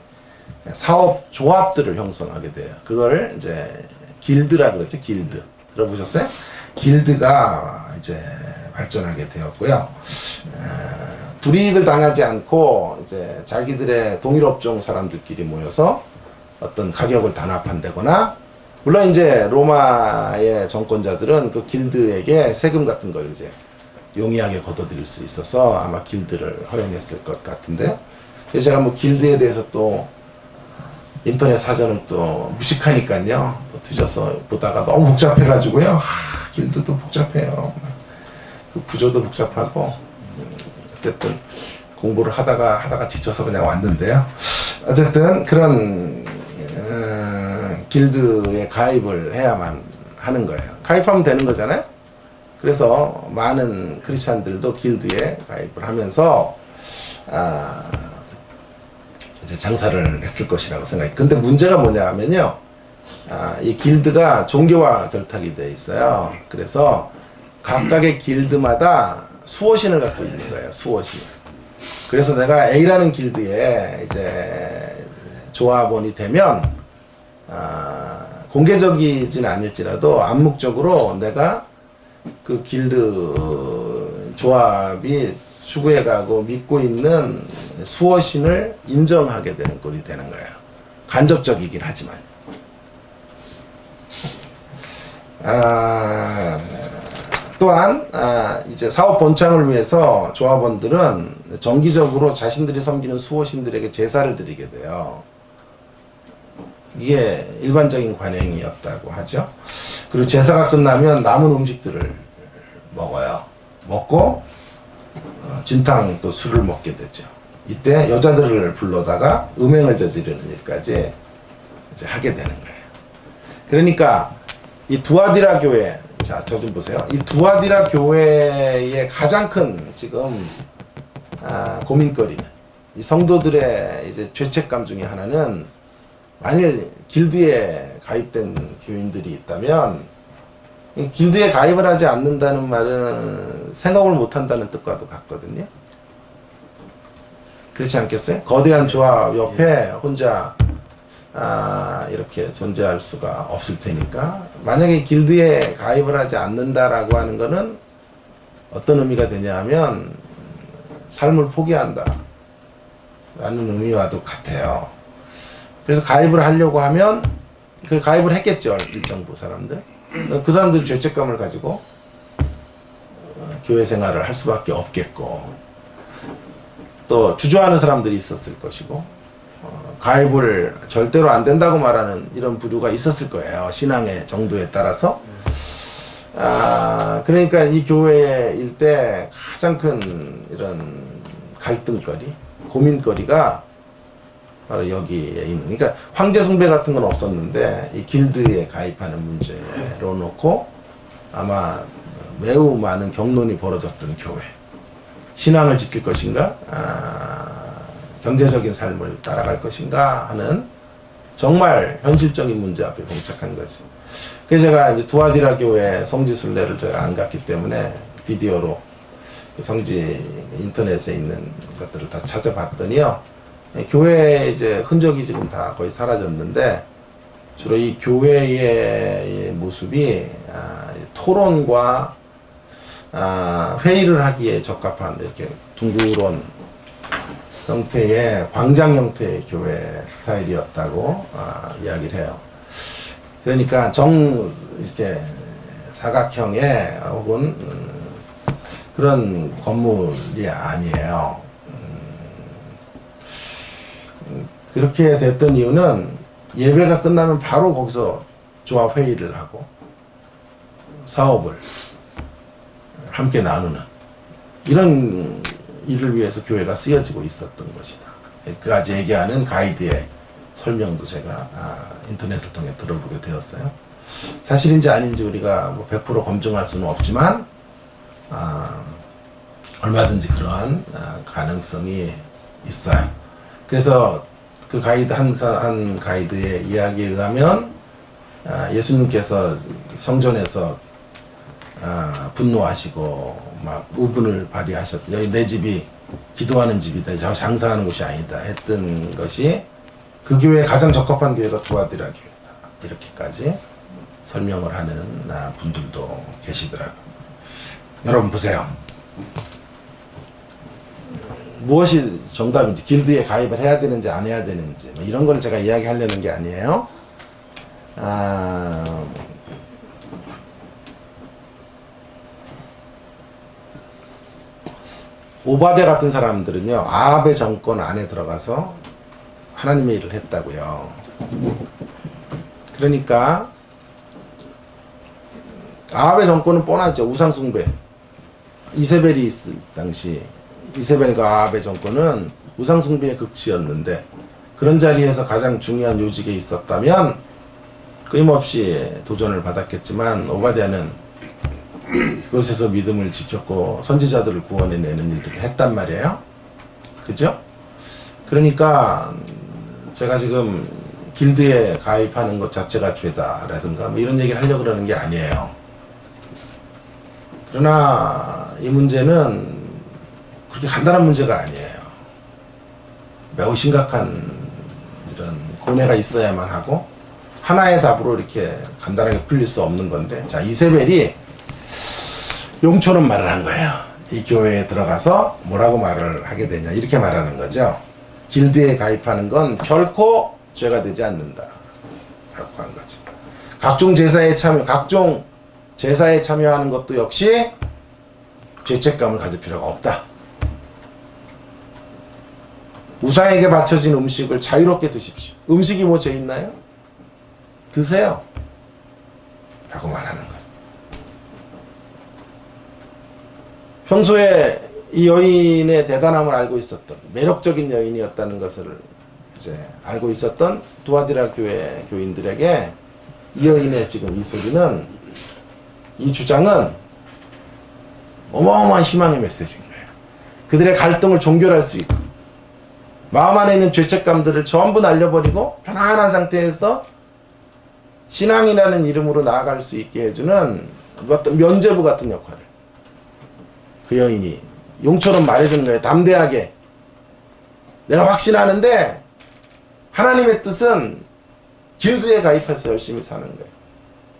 사업 조합들을 형성하게 돼요. 그걸 이제 길드라 그러죠. 길드. 들어보셨어요? 길드가 이제 발전하게 되었고요. 불이익을 당하지 않고 이제 자기들의 동일업종 사람들끼리 모여서 어떤 가격을 단합한다거나, 물론 이제 로마의 정권자들은 그 길드에게 세금 같은 걸 이제 용이하게 걷어들일 수 있어서 아마 길드를 허용했을 것 같은데, 그래서 제가 뭐 길드에 대해서 또 인터넷 사전을 또 무식하니까요, 또 뒤져서 보다가 너무 복잡해가지고요. 길드도 복잡해요. 그 구조도 복잡하고, 어쨌든 공부를 하다가 지쳐서 그냥 왔는데요. 어쨌든 그런 길드에 가입을 해야만 하는 거예요. 가입하면 되는 거잖아요. 그래서 많은 크리스찬들도 길드에 가입을 하면서 이제 장사를 했을 것이라고 생각해요. 근데 문제가 뭐냐면요, 이 길드가 종교와 결탁이 되어 있어요. 그래서 각각의 길드마다 수호신을 갖고 있는 거예요. 수호신. 그래서 내가 A라는 길드에 이제 조합원이 되면 공개적이진 않을지라도 암묵적으로 내가 그 길드 조합이 추구해가고 믿고 있는 수호신을 인정하게 되는 꼴이 되는 거예요. 간접적이긴 하지만. 또한 이제 사업 번창을 위해서 조합원들은 정기적으로 자신들이 섬기는 수호신들에게 제사를 드리게 돼요. 이게 일반적인 관행이었다고 하죠. 그리고 제사가 끝나면 남은 음식들을 먹어요. 먹고 진탕 또 술을 먹게 되죠. 이때 여자들을 불러다가 음행을 저지르는 일까지 이제 하게 되는 거예요. 그러니까 이 두아디라 교회, 자, 저 좀 보세요. 이 두아디라 교회의 가장 큰 지금 고민거리는, 이 성도들의 이제 죄책감 중에 하나는, 만일 길드에 가입된 교인들이 있다면 이 길드에 가입을 하지 않는다는 말은 생각을 못한다는 뜻과도 같거든요. 그렇지 않겠어요? 거대한 조합 옆에 혼자 이렇게 존재할 수가 없을 테니까, 만약에 길드에 가입을 하지 않는다라고 하는 것은 어떤 의미가 되냐 하면 삶을 포기한다 라는 의미와도 같아요. 그래서 가입을 하려고 하면 그 가입을 했겠죠, 일정부 사람들. 그 사람들 죄책감을 가지고 교회 생활을 할 수밖에 없겠고, 또 주저하는 사람들이 있었을 것이고, 가입을 절대로 안 된다고 말하는 이런 부류가 있었을 거예요, 신앙의 정도에 따라서. 그러니까 이 교회의 일대 가장 큰 이런 갈등거리, 고민거리가 바로 여기에 있는, 그러니까 황제 숭배 같은 건 없었는데 이 길드에 가입하는 문제로 놓고 아마 매우 많은 경론이 벌어졌던 교회. 신앙을 지킬 것인가, 경제적인 삶을 따라갈 것인가 하는 정말 현실적인 문제 앞에 봉착한 거지. 그래서 제가 이제 두아디라 교회 성지 순례를 제가 안 갔기 때문에 비디오로 성지 인터넷에 있는 것들을 다 찾아봤더니요, 교회의 이제 흔적이 지금 다 거의 사라졌는데 주로 이 교회의 모습이 토론과 회의를 하기에 적합한 이렇게 둥그런 형태의 광장 형태의 교회 스타일이었다고 이야기를 해요. 그러니까 이렇게 사각형의 혹은 그런 건물이 아니에요. 그렇게 됐던 이유는 예배가 끝나면 바로 거기서 조합 회의를 하고 사업을 함께 나누는 이런 일을 위해서 교회가 쓰여지고 있었던 것이다. 그까지 얘기하는 가이드의 설명도 제가 인터넷을 통해 들어보게 되었어요. 사실인지 아닌지 우리가 뭐 100% 검증할 수는 없지만 얼마든지 그러한 가능성이 있어요. 그래서 그 가이드 한 가이드의 이야기에 의하면 예수님께서 성전에서 분노하시고 막 우분을 발휘하셨다. 여기 내 집이 기도하는 집이다, 장사하는 곳이 아니다 했던 것이 그 교회에 가장 적합한 교회가 두아디라 교회다, 이렇게까지 설명을 하는 분들도 계시더라고요. 여러분 보세요. 무엇이 정답인지, 길드에 가입을 해야 되는지 안 해야 되는지 뭐 이런 걸 제가 이야기하려는 게 아니에요. 오바데 같은 사람들은요, 아합의 정권 안에 들어가서 하나님의 일을 했다고요. 그러니까 아합의 정권은 뻔하죠. 우상숭배. 이세벨이 있을 당시 이세벨과 아합의 정권은 우상숭배의 극치였는데, 그런 자리에서 가장 중요한 요직에 있었다면 끊임없이 도전을 받았겠지만 오바댜는 그곳에서 믿음을 지켰고 선지자들을 구원해내는 일들을 했단 말이에요. 그죠? 그러니까 제가 지금 길드에 가입하는 것 자체가 죄다라든가 뭐 이런 얘기를 하려고 그러는 게 아니에요. 그러나 이 문제는 그렇게 간단한 문제가 아니에요. 매우 심각한 이런 고뇌가 있어야만 하고 하나의 답으로 이렇게 간단하게 풀릴 수 없는 건데, 자, 이세벨이 용처럼 말을 한 거예요. 이 교회에 들어가서 뭐라고 말을 하게 되냐, 이렇게 말하는 거죠. 길드에 가입하는 건 결코 죄가 되지 않는다 라고 한 거죠. 각종 제사에 참여하는 것도 역시 죄책감을 가질 필요가 없다. 우상에게 바쳐진 음식을 자유롭게 드십시오. 음식이 뭐 죄 있나요? 드세요 라고 말하는 거죠. 평소에 이 여인의 대단함을 알고 있었던, 매력적인 여인이었다는 것을 이제 알고 있었던 두아디라 교회 교인들에게 이 여인의 지금 이 소리는, 이 주장은 어마어마한 희망의 메시지인 거예요. 그들의 갈등을 종결할 수 있고 마음 안에 있는 죄책감들을 전부 날려버리고 편안한 상태에서 신앙이라는 이름으로 나아갈 수 있게 해주는 어떤 면죄부 같은 역할을 그 여인이 용처럼 말해주는 거예요. 담대하게. 내가 확신하는데 하나님의 뜻은 길드에 가입해서 열심히 사는 거예요.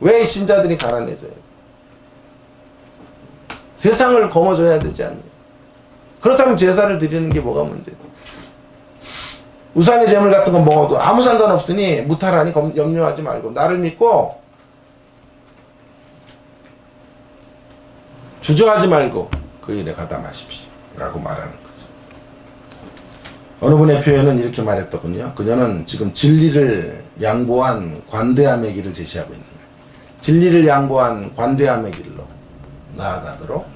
왜 신자들이 가난해져요? 세상을 거머줘야 되지 않냐. 그렇다면 제사를 드리는 게 뭐가 문제죠? 우상의 제물 같은 거 먹어도 아무 상관없으니 무탈하니 염려하지 말고 나를 믿고 주저하지 말고 그 일에 가담하십시오 라고 말하는 거죠. 어느 분의 표현은 이렇게 말했더군요. 그녀는 지금 진리를 양보한 관대함의 길을 제시하고 있는 거예요. 진리를 양보한 관대함의 길로 나아가도록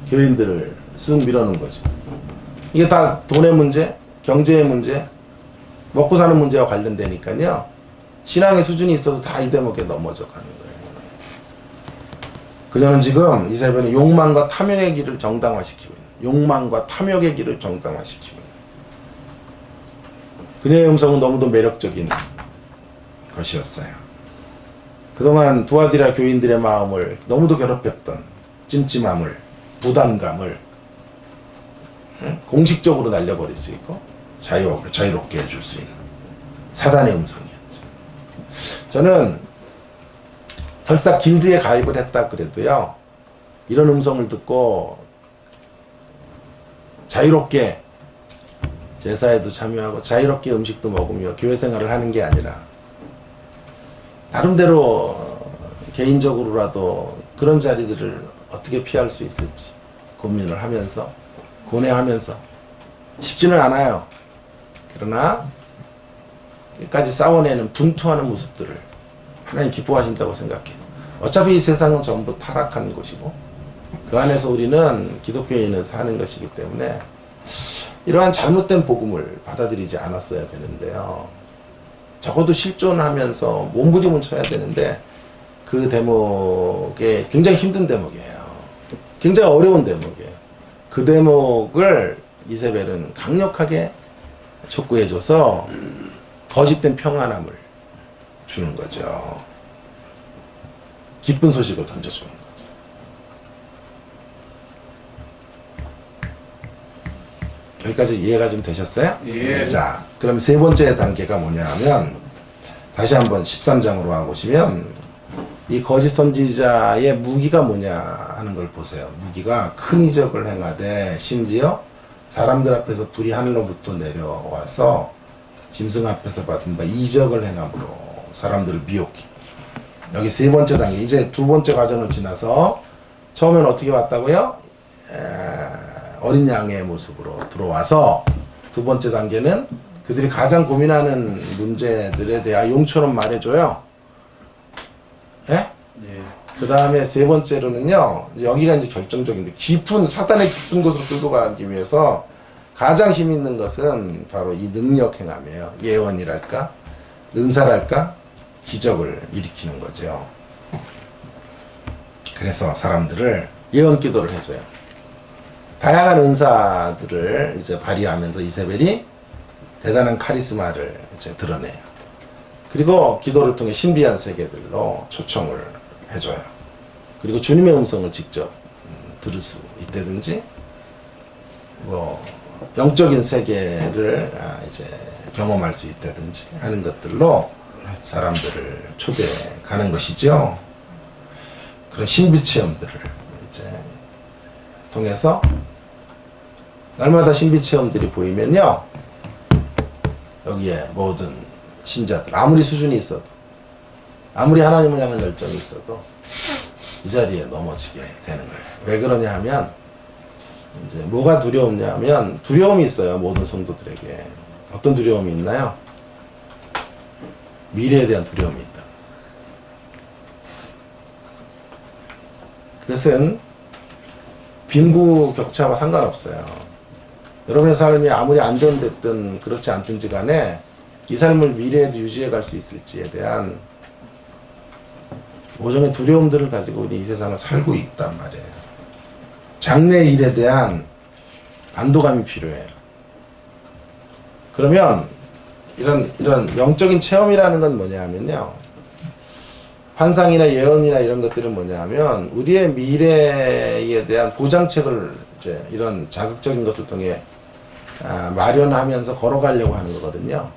교인들을 쓱 밀어놓은 거죠. 이게 다 돈의 문제, 경제의 문제, 먹고 사는 문제와 관련되니까요. 신앙의 수준이 있어도 다 이 대목에 넘어져 가는 거예요. 그녀는 지금 이세벨은 욕망과 탐욕의 길을 정당화시키고 있는, 욕망과 탐욕의 길을 정당화시키고 있는. 그녀의 음성은 너무도 매력적인 것이었어요. 그동안 두아디라 교인들의 마음을 너무도 괴롭혔던 찜찜함을, 부담감을 공식적으로 날려버릴 수 있고 자유롭게 해줄 수 있는 사단의 음성이었죠. 저는 설사 길드에 가입을 했다 그래도요, 이런 음성을 듣고 자유롭게 제사에도 참여하고 자유롭게 음식도 먹으며 교회 생활을 하는 게 아니라 나름대로 개인적으로라도 그런 자리들을 어떻게 피할 수 있을지 고민을 하면서 고뇌하면서 쉽지는 않아요. 그러나 끝까지 싸워내는 분투하는 모습들을 하나님 기뻐하신다고 생각해요. 어차피 이 세상은 전부 타락한 곳이고 그 안에서 우리는 기독교인은 사는 것이기 때문에 이러한 잘못된 복음을 받아들이지 않았어야 되는데요. 적어도 실존하면서 몸부림을 쳐야 되는데 그 대목에 굉장히 힘든 대목이에요. 굉장히 어려운 대목이에요. 그 대목을 이세벨은 강력하게 촉구해줘서 거짓된 평안함을 주는 거죠. 기쁜 소식을 던져주는 거죠. 여기까지 이해가 좀 되셨어요? 예. 자, 그럼 세 번째 단계가 뭐냐 하면 다시 한번 13장으로 와보시면 이 거짓 선지자의 무기가 뭐냐 하는 걸 보세요. 무기가 큰 이적을 행하되 심지어 사람들 앞에서 불이 하늘로부터 내려와서 짐승 앞에서 받은 바 이적을 행함으로 사람들을 미혹해. 여기 세 번째 단계, 이제 두 번째 과정을 지나서 처음엔 어떻게 왔다고요? 어린 양의 모습으로 들어와서 두 번째 단계는 그들이 가장 고민하는 문제들에 대해 용처럼 말해줘요. 예? 예. 그 다음에 세 번째로는요, 여기가 이제 결정적인데, 사탄의 깊은 곳으로 끌고 가기 위해서 가장 힘 있는 것은 바로 이 능력 행함이에요. 예언이랄까, 은사랄까, 기적을 일으키는 거죠. 그래서 사람들을 예언 기도를 해줘요. 다양한 은사들을 이제 발휘하면서 이세벨이 대단한 카리스마를 이제 드러내요. 그리고 기도를 통해 신비한 세계들로 초청을 해줘요. 그리고 주님의 음성을 직접 들을 수 있다든지, 뭐 영적인 세계를 이제 경험할 수 있다든지 하는 것들로 사람들을 초대해 가는 것이죠. 그런 신비 체험들을 이제 통해서 날마다 신비 체험들이 보이면요, 여기에 모든 신자들 아무리 수준이 있어도 아무리 하나님을 향한 열정이 있어도 이 자리에 넘어지게 되는 거예요. 왜 그러냐 하면 이제 뭐가 두려웠냐 하면 두려움이 있어요. 모든 성도들에게. 어떤 두려움이 있나요? 미래에 대한 두려움이 있다. 그것은 빈부격차와 상관없어요. 여러분의 삶이 아무리 안정됐든 그렇지 않든지 간에 이 삶을 미래에도 유지해 갈 수 있을지에 대한 모종의 두려움들을 가지고 우리 이 세상을 살고 있단 말이에요. 장래 일에 대한 안도감이 필요해요. 그러면 이런 영적인 체험이라는 건 뭐냐 하면요, 환상이나 예언이나 이런 것들은 뭐냐 하면 우리의 미래에 대한 보장책을 이제 이런 자극적인 것을 통해 마련하면서 걸어가려고 하는 거거든요.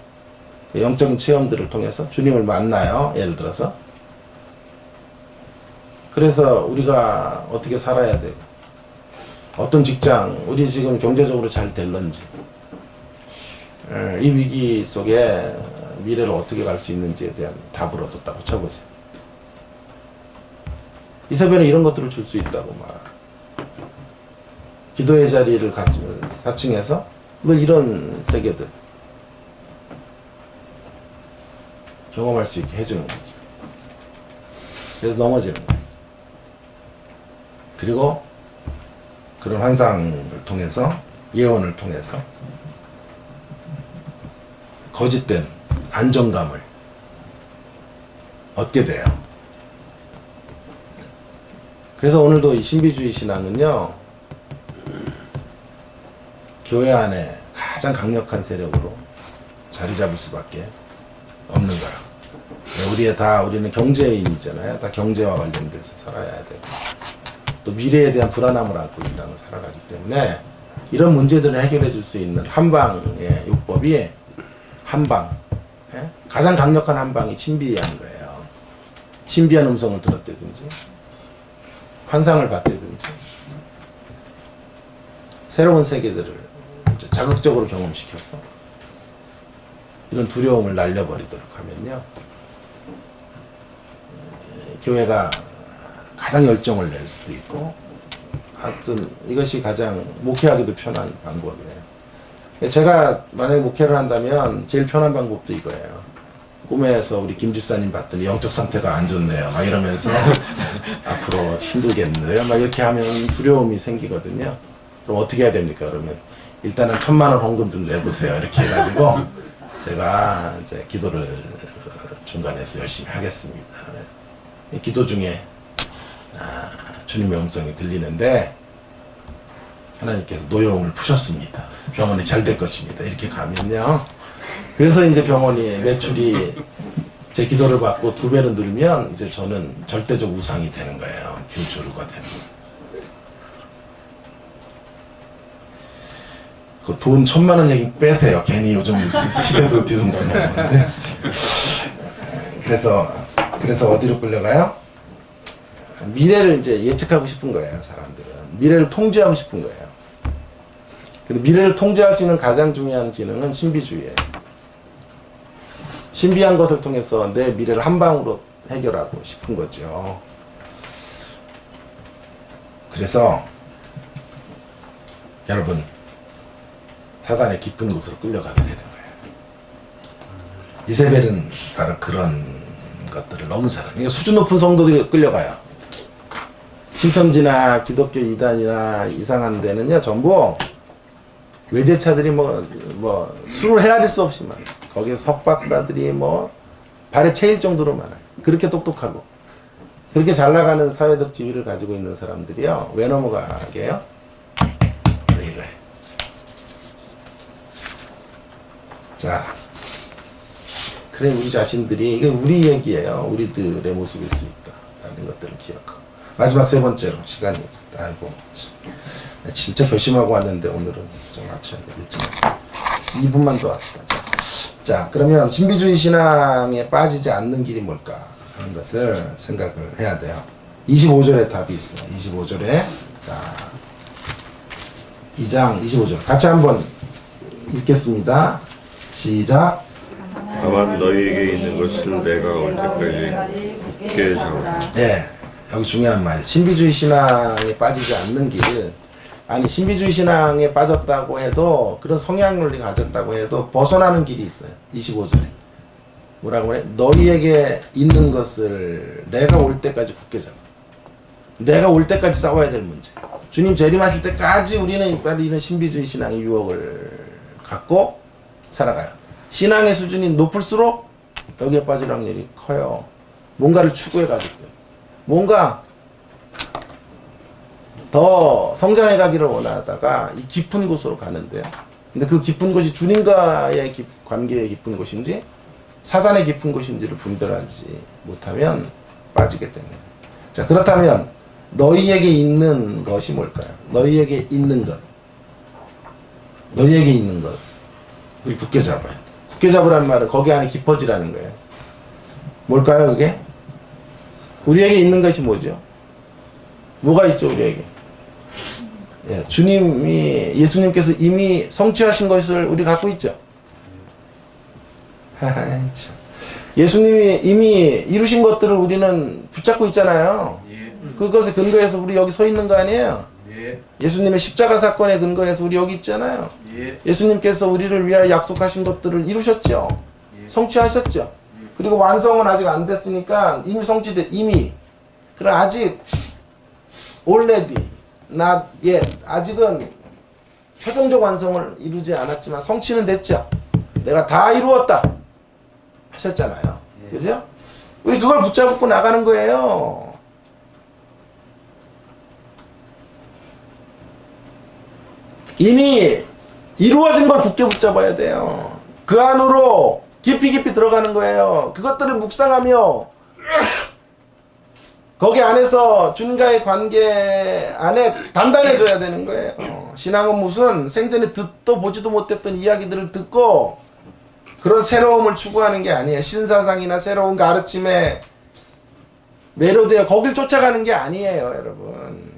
영적인 체험들을 통해서 주님을 만나요. 예를 들어서. 그래서 우리가 어떻게 살아야 되고, 어떤 직장, 우리 지금 경제적으로 잘 될런지, 이 위기 속에 미래를 어떻게 갈 수 있는지에 대한 답을 얻었다고 쳐보세요. 이세벨은 이런 것들을 줄 수 있다고 말. 기도의 자리를 갖추면 4층에서 늘 이런 세계들 경험할 수 있게 해주는 거죠. 그래서 넘어지는 거예요. 그리고 그런 환상을 통해서, 예언을 통해서 거짓된 안정감을 얻게 돼요. 그래서 오늘도 이 신비주의 신앙은요, 교회 안에 가장 강력한 세력으로 자리 잡을 수밖에 없는 거야. 우리는 경제인이잖아요. 다 경제와 관련돼서 살아야 되고, 또 미래에 대한 불안함을 안고 이 땅을 살아가기 때문에 이런 문제들을 해결해 줄 수 있는 한방의 요법이 한방, 예? 가장 강력한 한방이 신비한 거예요. 신비한 음성을 들었다든지 환상을 봤다든지 새로운 세계들을 자극적으로 경험시켜서 이런 두려움을 날려버리도록 하면요, 교회가 가장 열정을 낼 수도 있고, 하여튼 이것이 가장 목회하기도 편한 방법이에요. 제가 만약에 목회를 한다면 제일 편한 방법도 이거예요. 꿈에서 우리 김 집사님 봤더니 영적 상태가 안 좋네요 막 이러면서 앞으로 힘들겠는데요 막 이렇게 하면 두려움이 생기거든요. 그럼 어떻게 해야 됩니까? 그러면 일단은 1,000,000원 헌금 좀 내보세요 이렇게 해가지고 제가 이제 기도를 중간에서 열심히 하겠습니다. 기도 중에 주님의 음성이 들리는데 하나님께서 노여움을 푸셨습니다. 병원이 잘 될 것입니다. 이렇게 가면요. 그래서 이제 병원이 매출이 제 기도를 받고 2배로 늘면 이제 저는 절대적 우상이 되는 거예요. 교주가 되는 거예요. 그 돈 1,000,000원 얘기 빼세요. 괜히 요즘 시대도 뒤숭숭한데. 그래서 어디로 끌려가요? 미래를 이제 예측하고 싶은 거예요. 사람들은 미래를 통제하고 싶은 거예요. 근데 미래를 통제할 수 있는 가장 중요한 기능은 신비주의예요. 신비한 것을 통해서 내 미래를 한 방으로 해결하고 싶은 거죠. 그래서 여러분, 사단의 깊은 곳으로 끌려가게 되는 거예요. 이세벨은 바로 그런 것들을 너무 잘해요. 그러니까 수준 높은 성도들이 끌려가요. 신천지나 기독교 이단이나 이상한 데는요, 전부 외제차들이 수를 헤아릴 수 없이 많아요. 거기에 석박사들이 발에 채일 정도로 많아요. 그렇게 똑똑하고 그렇게 잘 나가는 사회적 지위를 가지고 있는 사람들이요, 왜 넘어가게 해요? 이거예요. 자, 그래 우리 자신들이, 이게 우리 얘기예요. 우리들의 모습일 수 있다라는 것들을 기억하고, 마지막 3번째로 시간이, 아이고 진짜 결심하고 왔는데 오늘은 좀 맞춰야 되겠지만 2분만 더 합시다. 자, 그러면 신비주의 신앙에 빠지지 않는 길이 뭘까 하는 것을 생각을 해야 돼요. 25절에 답이 있어요. 25절에, 자, 2장 25절 같이 한번 읽겠습니다. 시작. 다만 너희에게 있는 것을 내가 올 때까지 굳게 잡으라. 네, 여기 중요한 말이에요. 신비주의 신앙에 빠지지 않는 길. 아니, 신비주의 신앙에 빠졌다고 해도, 그런 성향론리 가졌다고 해도 벗어나는 길이 있어요. 25절에 뭐라고 해? 너희에게 있는 것을 내가 올 때까지 굳게 잡아. 내가 올 때까지 싸워야 될 문제. 주님 재림하실 때까지 우리는 신비주의 신앙의 유혹을 갖고 살아가요. 신앙의 수준이 높을수록 여기에 빠질 확률이 커요. 뭔가를 추구해 가기 때문에. 뭔가 더 성장해 가기를 원하다가 이 깊은 곳으로 가는데요. 근데 그 깊은 곳이 주님과의 관계의 깊은 곳인지 사단의 깊은 곳인지를 분별하지 못하면 빠지게 됩니다. 자, 그렇다면 너희에게 있는 것이 뭘까요? 너희에게 있는 것. 너희에게 있는 것을 굳게 잡아야 돼. 굳게 잡으라는 말은 거기 안에 깊어지라는 거예요. 뭘까요, 그게? 우리에게 있는 것이 뭐죠? 뭐가 있죠, 우리에게? 예, 예수님께서 이미 성취하신 것을 우리 갖고 있죠. 예수님이 이미 이루신 것들을 우리는 붙잡고 있잖아요. 그것에 근거해서 우리 여기 서 있는 거 아니에요? 예수님의 십자가 사건에 근거해서 우리 여기 있잖아요. 예수님께서 우리를 위하여 약속하신 것들을 이루셨죠. 성취하셨죠. 그리고 완성은 아직 안 됐으니까 이미 성취됐, 이미. 그럼 아직 already, not yet, 아직은 최종적 완성을 이루지 않았지만 성취는 됐죠. 내가 다 이루었다 하셨잖아요. 그죠? 우리 그걸 붙잡고 나가는 거예요. 이미 이루어진 걸 굳게 붙잡아야 돼요. 그 안으로 깊이 들어가는 거예요. 그것들을 묵상하며 거기 안에서 주님과의 관계 안에 단단해져야 되는 거예요. 신앙은 무슨 생전에 듣도 보지도 못했던 이야기들을 듣고 그런 새로움을 추구하는 게 아니에요. 신사상이나 새로운 가르침에 매료되어 거길 쫓아가는 게 아니에요, 여러분.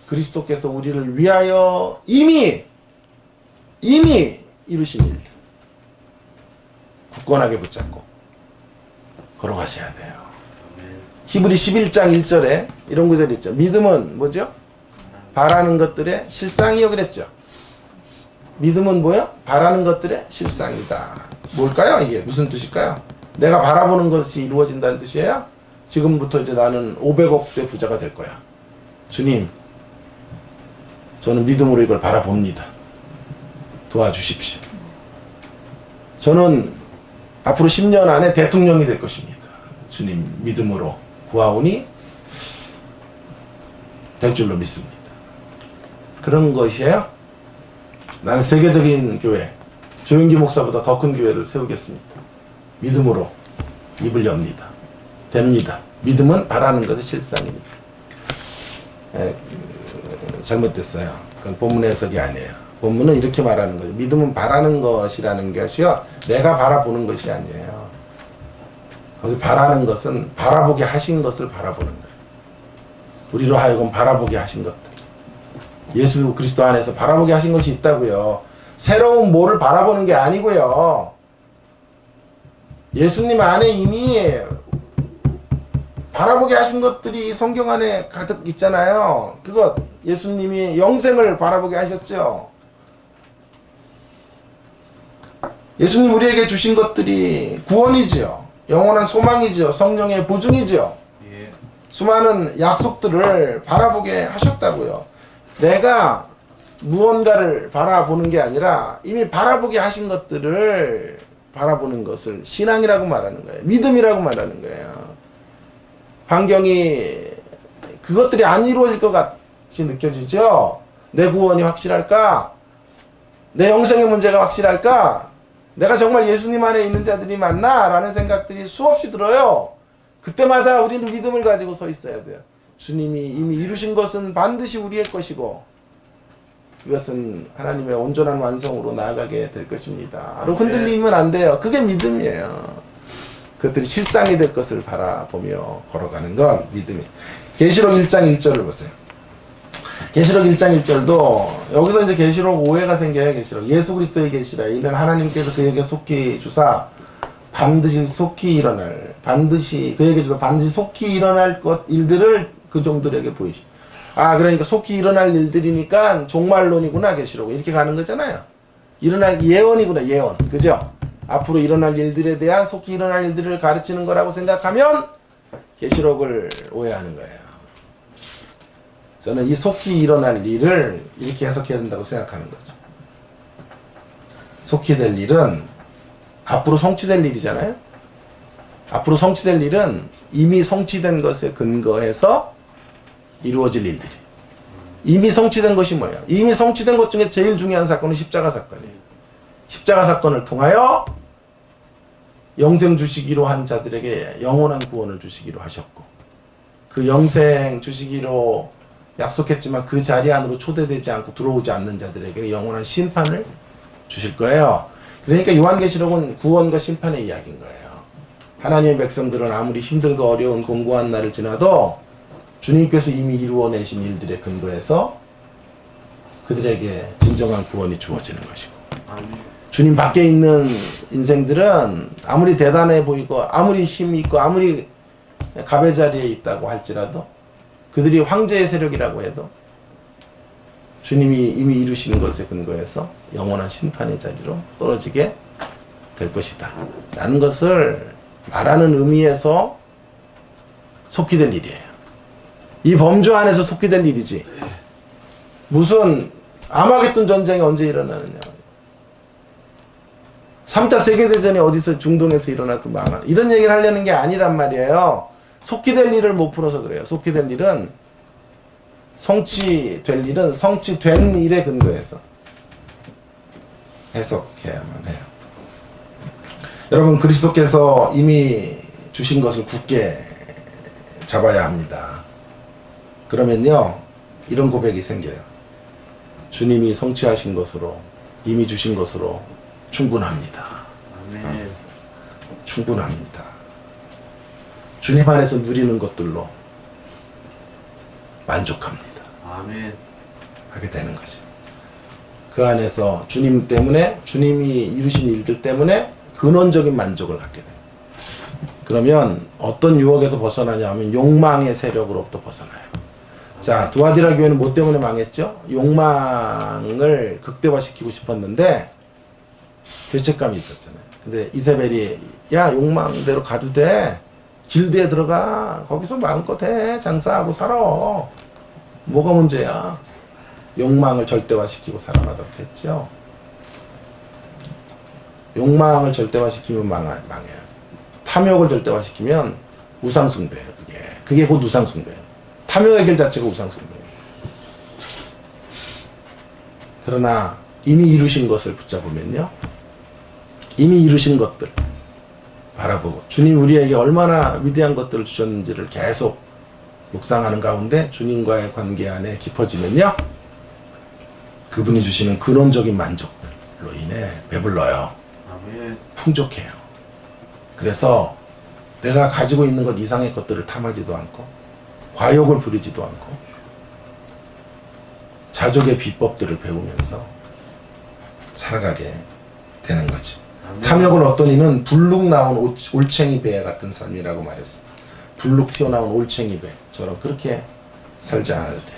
그리스도께서 우리를 위하여 이미 이루신 일들 굳건하게 붙잡고 걸어가셔야 돼요. 히브리 11장 1절에 이런 구절이 있죠. 믿음은 뭐죠? 바라는 것들의 실상이요 그랬죠. 믿음은 뭐요? 바라는 것들의 실상이다. 뭘까요? 이게 무슨 뜻일까요? 내가 바라보는 것이 이루어진다는 뜻이에요? 지금부터 이제 나는 500억대 부자가 될 거야. 주님, 저는 믿음으로 이걸 바라봅니다. 도와주십시오. 저는 앞으로 10년 안에 대통령이 될 것입니다. 주님, 믿음으로 구하오니 될 줄로 믿습니다. 그런 것이에요. 나는 세계적인 교회, 조용기 목사보다 더 큰 교회를 세우겠습니다. 믿음으로 입을 엽니다. 됩니다. 믿음은 바라는 것의 실상입니다. 잘못됐어요. 그건 본문 해석이 아니에요. 본문은 이렇게 말하는 거죠. 믿음은 바라는 것이라는 것이요, 내가 바라보는 것이 아니에요. 거기 바라는 것은 바라보게 하신 것을 바라보는 거예요. 우리로 하여금 바라보게 하신 것들. 예수 그리스도 안에서 바라보게 하신 것이 있다고요. 새로운 뭐를 바라보는 게 아니고요. 예수님 안에 이미 바라보게 하신 것들이 성경 안에 가득 있잖아요. 그것 예수님이 영생을 바라보게 하셨죠. 예수님 우리에게 주신 것들이 구원이지요. 영원한 소망이지요. 성령의 보증이지요. 수많은 약속들을 바라보게 하셨다고요. 내가 무언가를 바라보는 게 아니라 이미 바라보게 하신 것들을 바라보는 것을 신앙이라고 말하는 거예요. 믿음이라고 말하는 거예요. 환경이 그것들이 안 이루어질 것 같이 느껴지죠? 내 구원이 확실할까? 내 영생의 문제가 확실할까? 내가 정말 예수님 안에 있는 자들이 맞나? 라는 생각들이 수없이 들어요. 그때마다 우리는 믿음을 가지고 서 있어야 돼요. 주님이 이미 이루신 것은 반드시 우리의 것이고 그것은 하나님의 온전한 완성으로 나아가게 될 것입니다. 흔들리면 안 돼요. 그게 믿음이에요. 그것들이 실상이 될 것을 바라보며 걸어가는 건 믿음이에요. 계시록 1장 1절을 보세요. 계시록 1장 1절도 여기서 이제 계시록 오해가 생겨요. 계시록 예수 그리스도의 계시라 이는 하나님께서 그에게 속히 주사 반드시 속히 일어날 반드시 그에게 주사 반드시 속히 일어날 것 일들을 그 종들에게 보이시. 아 그러니까 속히 일어날 일들이니까 종말론이구나. 계시록 이렇게 가는 거잖아요. 일어날 예언이구나. 예언 그죠? 앞으로 일어날 일들에 대한 속히 일어날 일들을 가르치는 거라고 생각하면 계시록을 오해하는 거예요. 저는 이 속히 일어날 일을 이렇게 해석해야 된다고 생각하는 거죠. 속히 될 일은 앞으로 성취될 일이잖아요. 앞으로 성취될 일은 이미 성취된 것에 근거해서 이루어질 일들이. 이미 성취된 것이 뭐예요? 이미 성취된 것 중에 제일 중요한 사건은 십자가 사건이에요. 십자가 사건을 통하여 영생 주시기로 한 자들에게 영원한 구원을 주시기로 하셨고 그 영생 주시기로 약속했지만 그 자리 안으로 초대되지 않고 들어오지 않는 자들에게 영원한 심판을 주실 거예요. 그러니까 요한계시록은 구원과 심판의 이야기인 거예요. 하나님의 백성들은 아무리 힘들고 어려운 공고한 날을 지나도 주님께서 이미 이루어내신 일들에 근거해서 그들에게 진정한 구원이 주어지는 것이고 주님 밖에 있는 인생들은 아무리 대단해 보이고 아무리 힘이 있고 아무리 갑의 자리에 있다고 할지라도 그들이 황제의 세력이라고 해도 주님이 이미 이루시는 것에 근거해서 영원한 심판의 자리로 떨어지게 될 것이다 라는 것을 말하는 의미에서 속히 될 일이에요. 이 범주 안에서 속히 될 일이지 무슨 아마겟돈 전쟁이 언제 일어나느냐 3차 세계대전이 어디서 중동에서 일어나서 망한 이런 얘기를 하려는 게 아니란 말이에요. 속기될 일을 못 풀어서 그래요. 속기될 일은 성취될 일은 성취된 일에 근거해서 해석해야만 해요. 여러분 그리스도께서 이미 주신 것을 굳게 잡아야 합니다. 그러면요 이런 고백이 생겨요. 주님이 성취하신 것으로 이미 주신 것으로 충분합니다. 아멘. 충분합니다. 주님 안에서 누리는 것들로 만족합니다. 아멘. 하게 되는 거죠. 그 안에서 주님 때문에 주님이 이루신 일들 때문에 근원적인 만족을 갖게 돼요. 그러면 어떤 유혹에서 벗어나냐 하면 욕망의 세력으로부터 벗어나요. 자, 두아디라 교회는 뭐 때문에 망했죠? 욕망을 극대화시키고 싶었는데 죄책감이 있었잖아요. 근데 이세벨이 야 욕망대로 가도 돼. 길드에 들어가. 거기서 마음껏 해. 장사하고 살아. 뭐가 문제야? 욕망을 절대화시키고 살아가도록 했죠. 욕망을 절대화시키면 망해요. 탐욕을 절대화시키면 우상숭배예요. 그게 곧 우상숭배예요. 탐욕의 길 자체가 우상숭배예요. 그러나 이미 이루신 것을 붙잡으면요. 이미 이루신 것들 바라보고 주님 우리에게 얼마나 위대한 것들을 주셨는지를 계속 묵상하는 가운데 주님과의 관계 안에 깊어지면요. 그분이 주시는 근원적인 만족들로 인해 배불러요. 아멘. 풍족해요. 그래서 내가 가지고 있는 것 이상의 것들을 탐하지도 않고 과욕을 부리지도 않고 자족의 비법들을 배우면서 살아가게 되는 거지. 아멘. 탐욕은 어떤 이는 불룩 나온 올챙이 배 같은 삶이라고 말했어. 불룩 튀어나온 올챙이 배처럼 그렇게 살지 않아도 돼.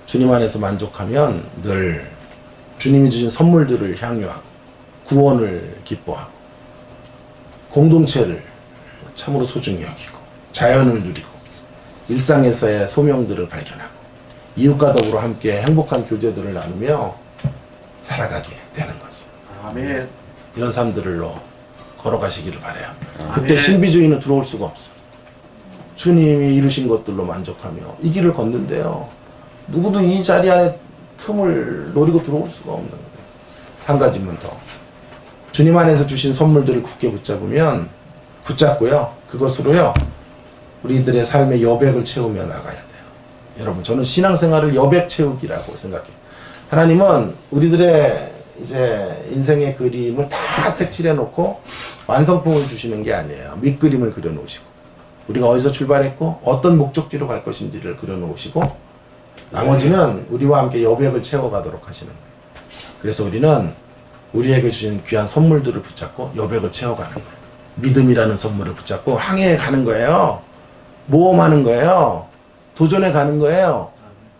주님 안에서 만족하면 늘 주님이 주신 선물들을 향유하고 구원을 기뻐하고 공동체를 참으로 소중히 여기고 자연을 누리고 일상에서의 소명들을 발견하고 이웃과 더불어 함께 행복한 교제들을 나누며 살아가게 되는 거죠. 아멘. 이런 삶들로 걸어가시기를 바라요. 아멘. 그때 신비주의는 들어올 수가 없어. 주님이 이루신 것들로 만족하며 이 길을 걷는데요. 누구도 이 자리 안에 틈을 노리고 들어올 수가 없는 거예요. 한 가지만 더. 주님 안에서 주신 선물들을 굳게 붙잡고요. 그것으로요. 우리들의 삶의 여백을 채우며 나가야 돼요. 여러분, 저는 신앙생활을 여백 채우기라고 생각해요. 하나님은 우리들의 이제 인생의 그림을 다 색칠해 놓고 완성품을 주시는 게 아니에요. 밑그림을 그려 놓으시고 우리가 어디서 출발했고 어떤 목적지로 갈 것인지를 그려 놓으시고 나머지는 우리와 함께 여백을 채워가도록 하시는 거예요. 그래서 우리는 우리에게 주신 귀한 선물들을 붙잡고 여백을 채워가는 거예요. 믿음이라는 선물을 붙잡고 항해에 가는 거예요. 모험하는 거예요. 도전해 가는 거예요.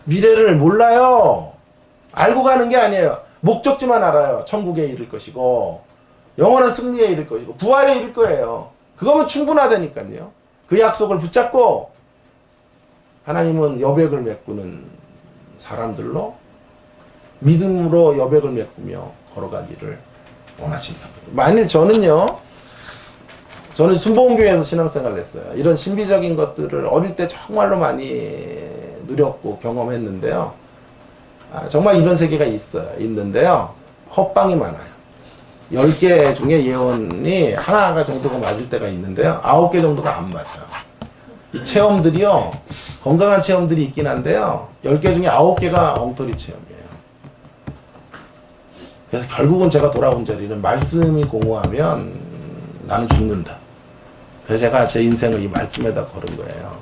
미래를 몰라요. 알고 가는 게 아니에요. 목적지만 알아요. 천국에 이를 것이고 영원한 승리에 이를 것이고 부활에 이를 거예요. 그거면 충분하다니까요. 그 약속을 붙잡고 하나님은 여백을 메꾸는 사람들로 믿음으로 여백을 메꾸며 걸어가기를 원하신다. 만일 저는 순복음교회에서 신앙생활을 했어요. 이런 신비적인 것들을 어릴 때 정말로 많이 누렸고 경험했는데요. 정말 이런 세계가 있는데요. 헛방이 많아요. 10개 중에 예언이 하나가 정도가 맞을 때가 있는데요. 9개 정도가 안 맞아요. 이 체험들이요. 건강한 체험들이 있긴 한데요. 10개 중에 9개가 엉터리 체험이에요. 그래서 결국은 제가 돌아온 자리는 말씀이 공허하면 나는 죽는다. 그래서 제가 제 인생을 이 말씀에다 걸은 거예요.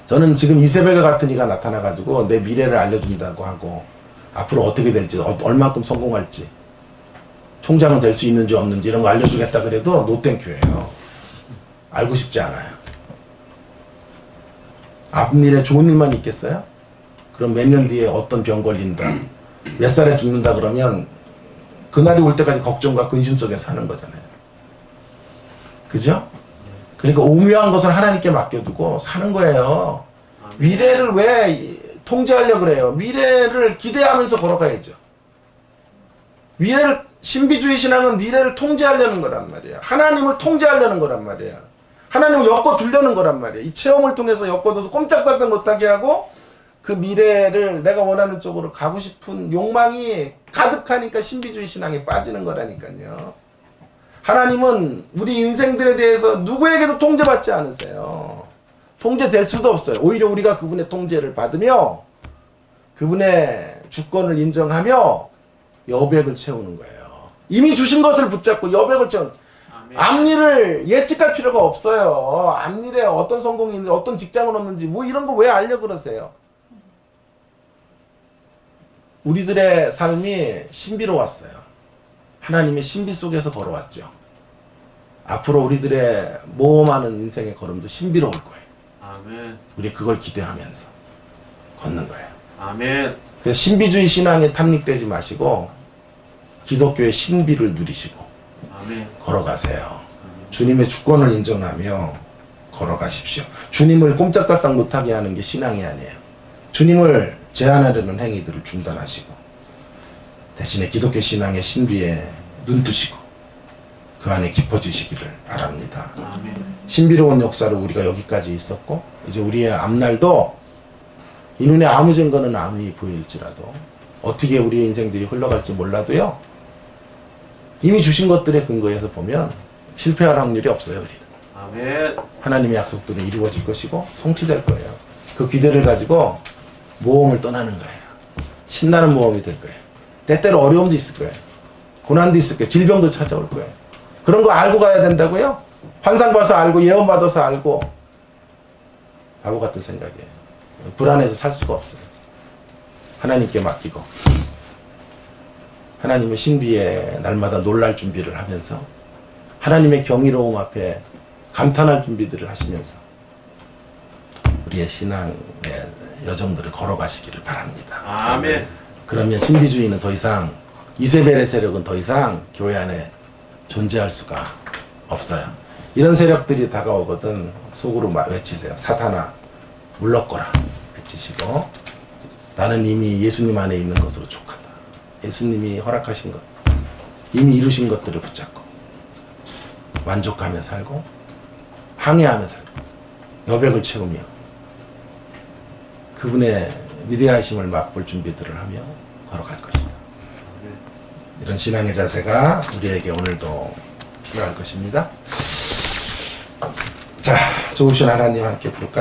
저는 지금 이세벨 같은 이가 나타나가지고 내 미래를 알려준다고 하고 앞으로 어떻게 될지 얼만큼 성공할지 총장은 될 수 있는지 없는지 이런 거 알려주겠다 그래도 노땡큐예요. 알고 싶지 않아요. 앞일에 좋은 일만 있겠어요? 그럼 몇 년 뒤에 어떤 병 걸린다 몇 살에 죽는다 그러면 그날이 올 때까지 걱정과 근심 속에 사는 거잖아요. 그죠? 그러니까 오묘한 것을 하나님께 맡겨두고 사는 거예요. 미래를 왜 통제하려고 그래요? 미래를 기대하면서 걸어가야죠. 미래를 신비주의 신앙은 미래를 통제하려는 거란 말이야. 하나님을 통제하려는 거란 말이야. 하나님을 엮어두려는 거란 말이야. 이 체험을 통해서 엮어둬서 꼼짝달싹 못하게 하고 그 미래를 내가 원하는 쪽으로 가고 싶은 욕망이 가득하니까 신비주의 신앙에 빠지는 거라니까요. 하나님은 우리 인생들에 대해서 누구에게도 통제받지 않으세요. 통제될 수도 없어요. 오히려 우리가 그분의 통제를 받으며 그분의 주권을 인정하며 여백을 채우는 거예요. 이미 주신 것을 붙잡고 여백을 채우는 앞일을 예측할 필요가 없어요. 앞일에 어떤 성공이 있는지 어떤 직장을 얻는지 뭐 이런 거 왜 알려 그러세요? 우리들의 삶이 신비로웠어요. 하나님의 신비 속에서 걸어왔죠. 앞으로 우리들의 모험하는 인생의 걸음도 신비로울 거예요. 아멘. 우리 그걸 기대하면서 걷는 거예요. 아멘. 그래서 신비주의 신앙에 탐닉되지 마시고 기독교의 신비를 누리시고 아멘. 걸어가세요. 주님의 주권을 인정하며 걸어가십시오. 주님을 꼼짝달싹 못하게 하는 게 신앙이 아니에요. 주님을 제한하려는 행위들을 중단하시고 대신에 기독교 신앙의 신비에 눈뜨시고 그 안에 깊어지시기를 바랍니다. 아멘. 신비로운 역사로 우리가 여기까지 있었고 이제 우리의 앞날도 이 눈에 아무 증거는 아무리 보일지라도 어떻게 우리의 인생들이 흘러갈지 몰라도요. 이미 주신 것들의 근거에서 보면 실패할 확률이 없어요. 우리는. 아멘. 하나님의 약속들은 이루어질 것이고 성취될 거예요. 그 기대를 가지고 모험을 떠나는 거예요. 신나는 모험이 될 거예요. 때때로 어려움도 있을 거예요. 고난도 있을 거예요. 질병도 찾아올 거예요. 그런 거 알고 가야 된다고요? 환상 봐서 알고 예언 받아서 알고 바보 같은 생각이에요. 불안해서 살 수가 없어요. 하나님께 맡기고 하나님의 신비에 날마다 놀랄 준비를 하면서 하나님의 경이로움 앞에 감탄할 준비들을 하시면서 우리의 신앙의 여정들을 걸어가시기를 바랍니다. 아멘. 그러면 신비주의는 더 이상 이세벨의 세력은 더 이상 교회 안에 존재할 수가 없어요. 이런 세력들이 다가오거든 속으로 외치세요. 사탄아 물러거라 외치시고 나는 이미 예수님 안에 있는 것으로 족하다. 예수님이 허락하신 것 이미 이루신 것들을 붙잡고 만족하며 살고 항해하며 살고 여백을 채우며 그분의 위대하심을 맛볼 준비들을 하며 걸어갈 것이다. 이런 신앙의 자세가 우리에게 오늘도 필요할 것입니다. 자, 좋으신 하나님 함께 부를까요?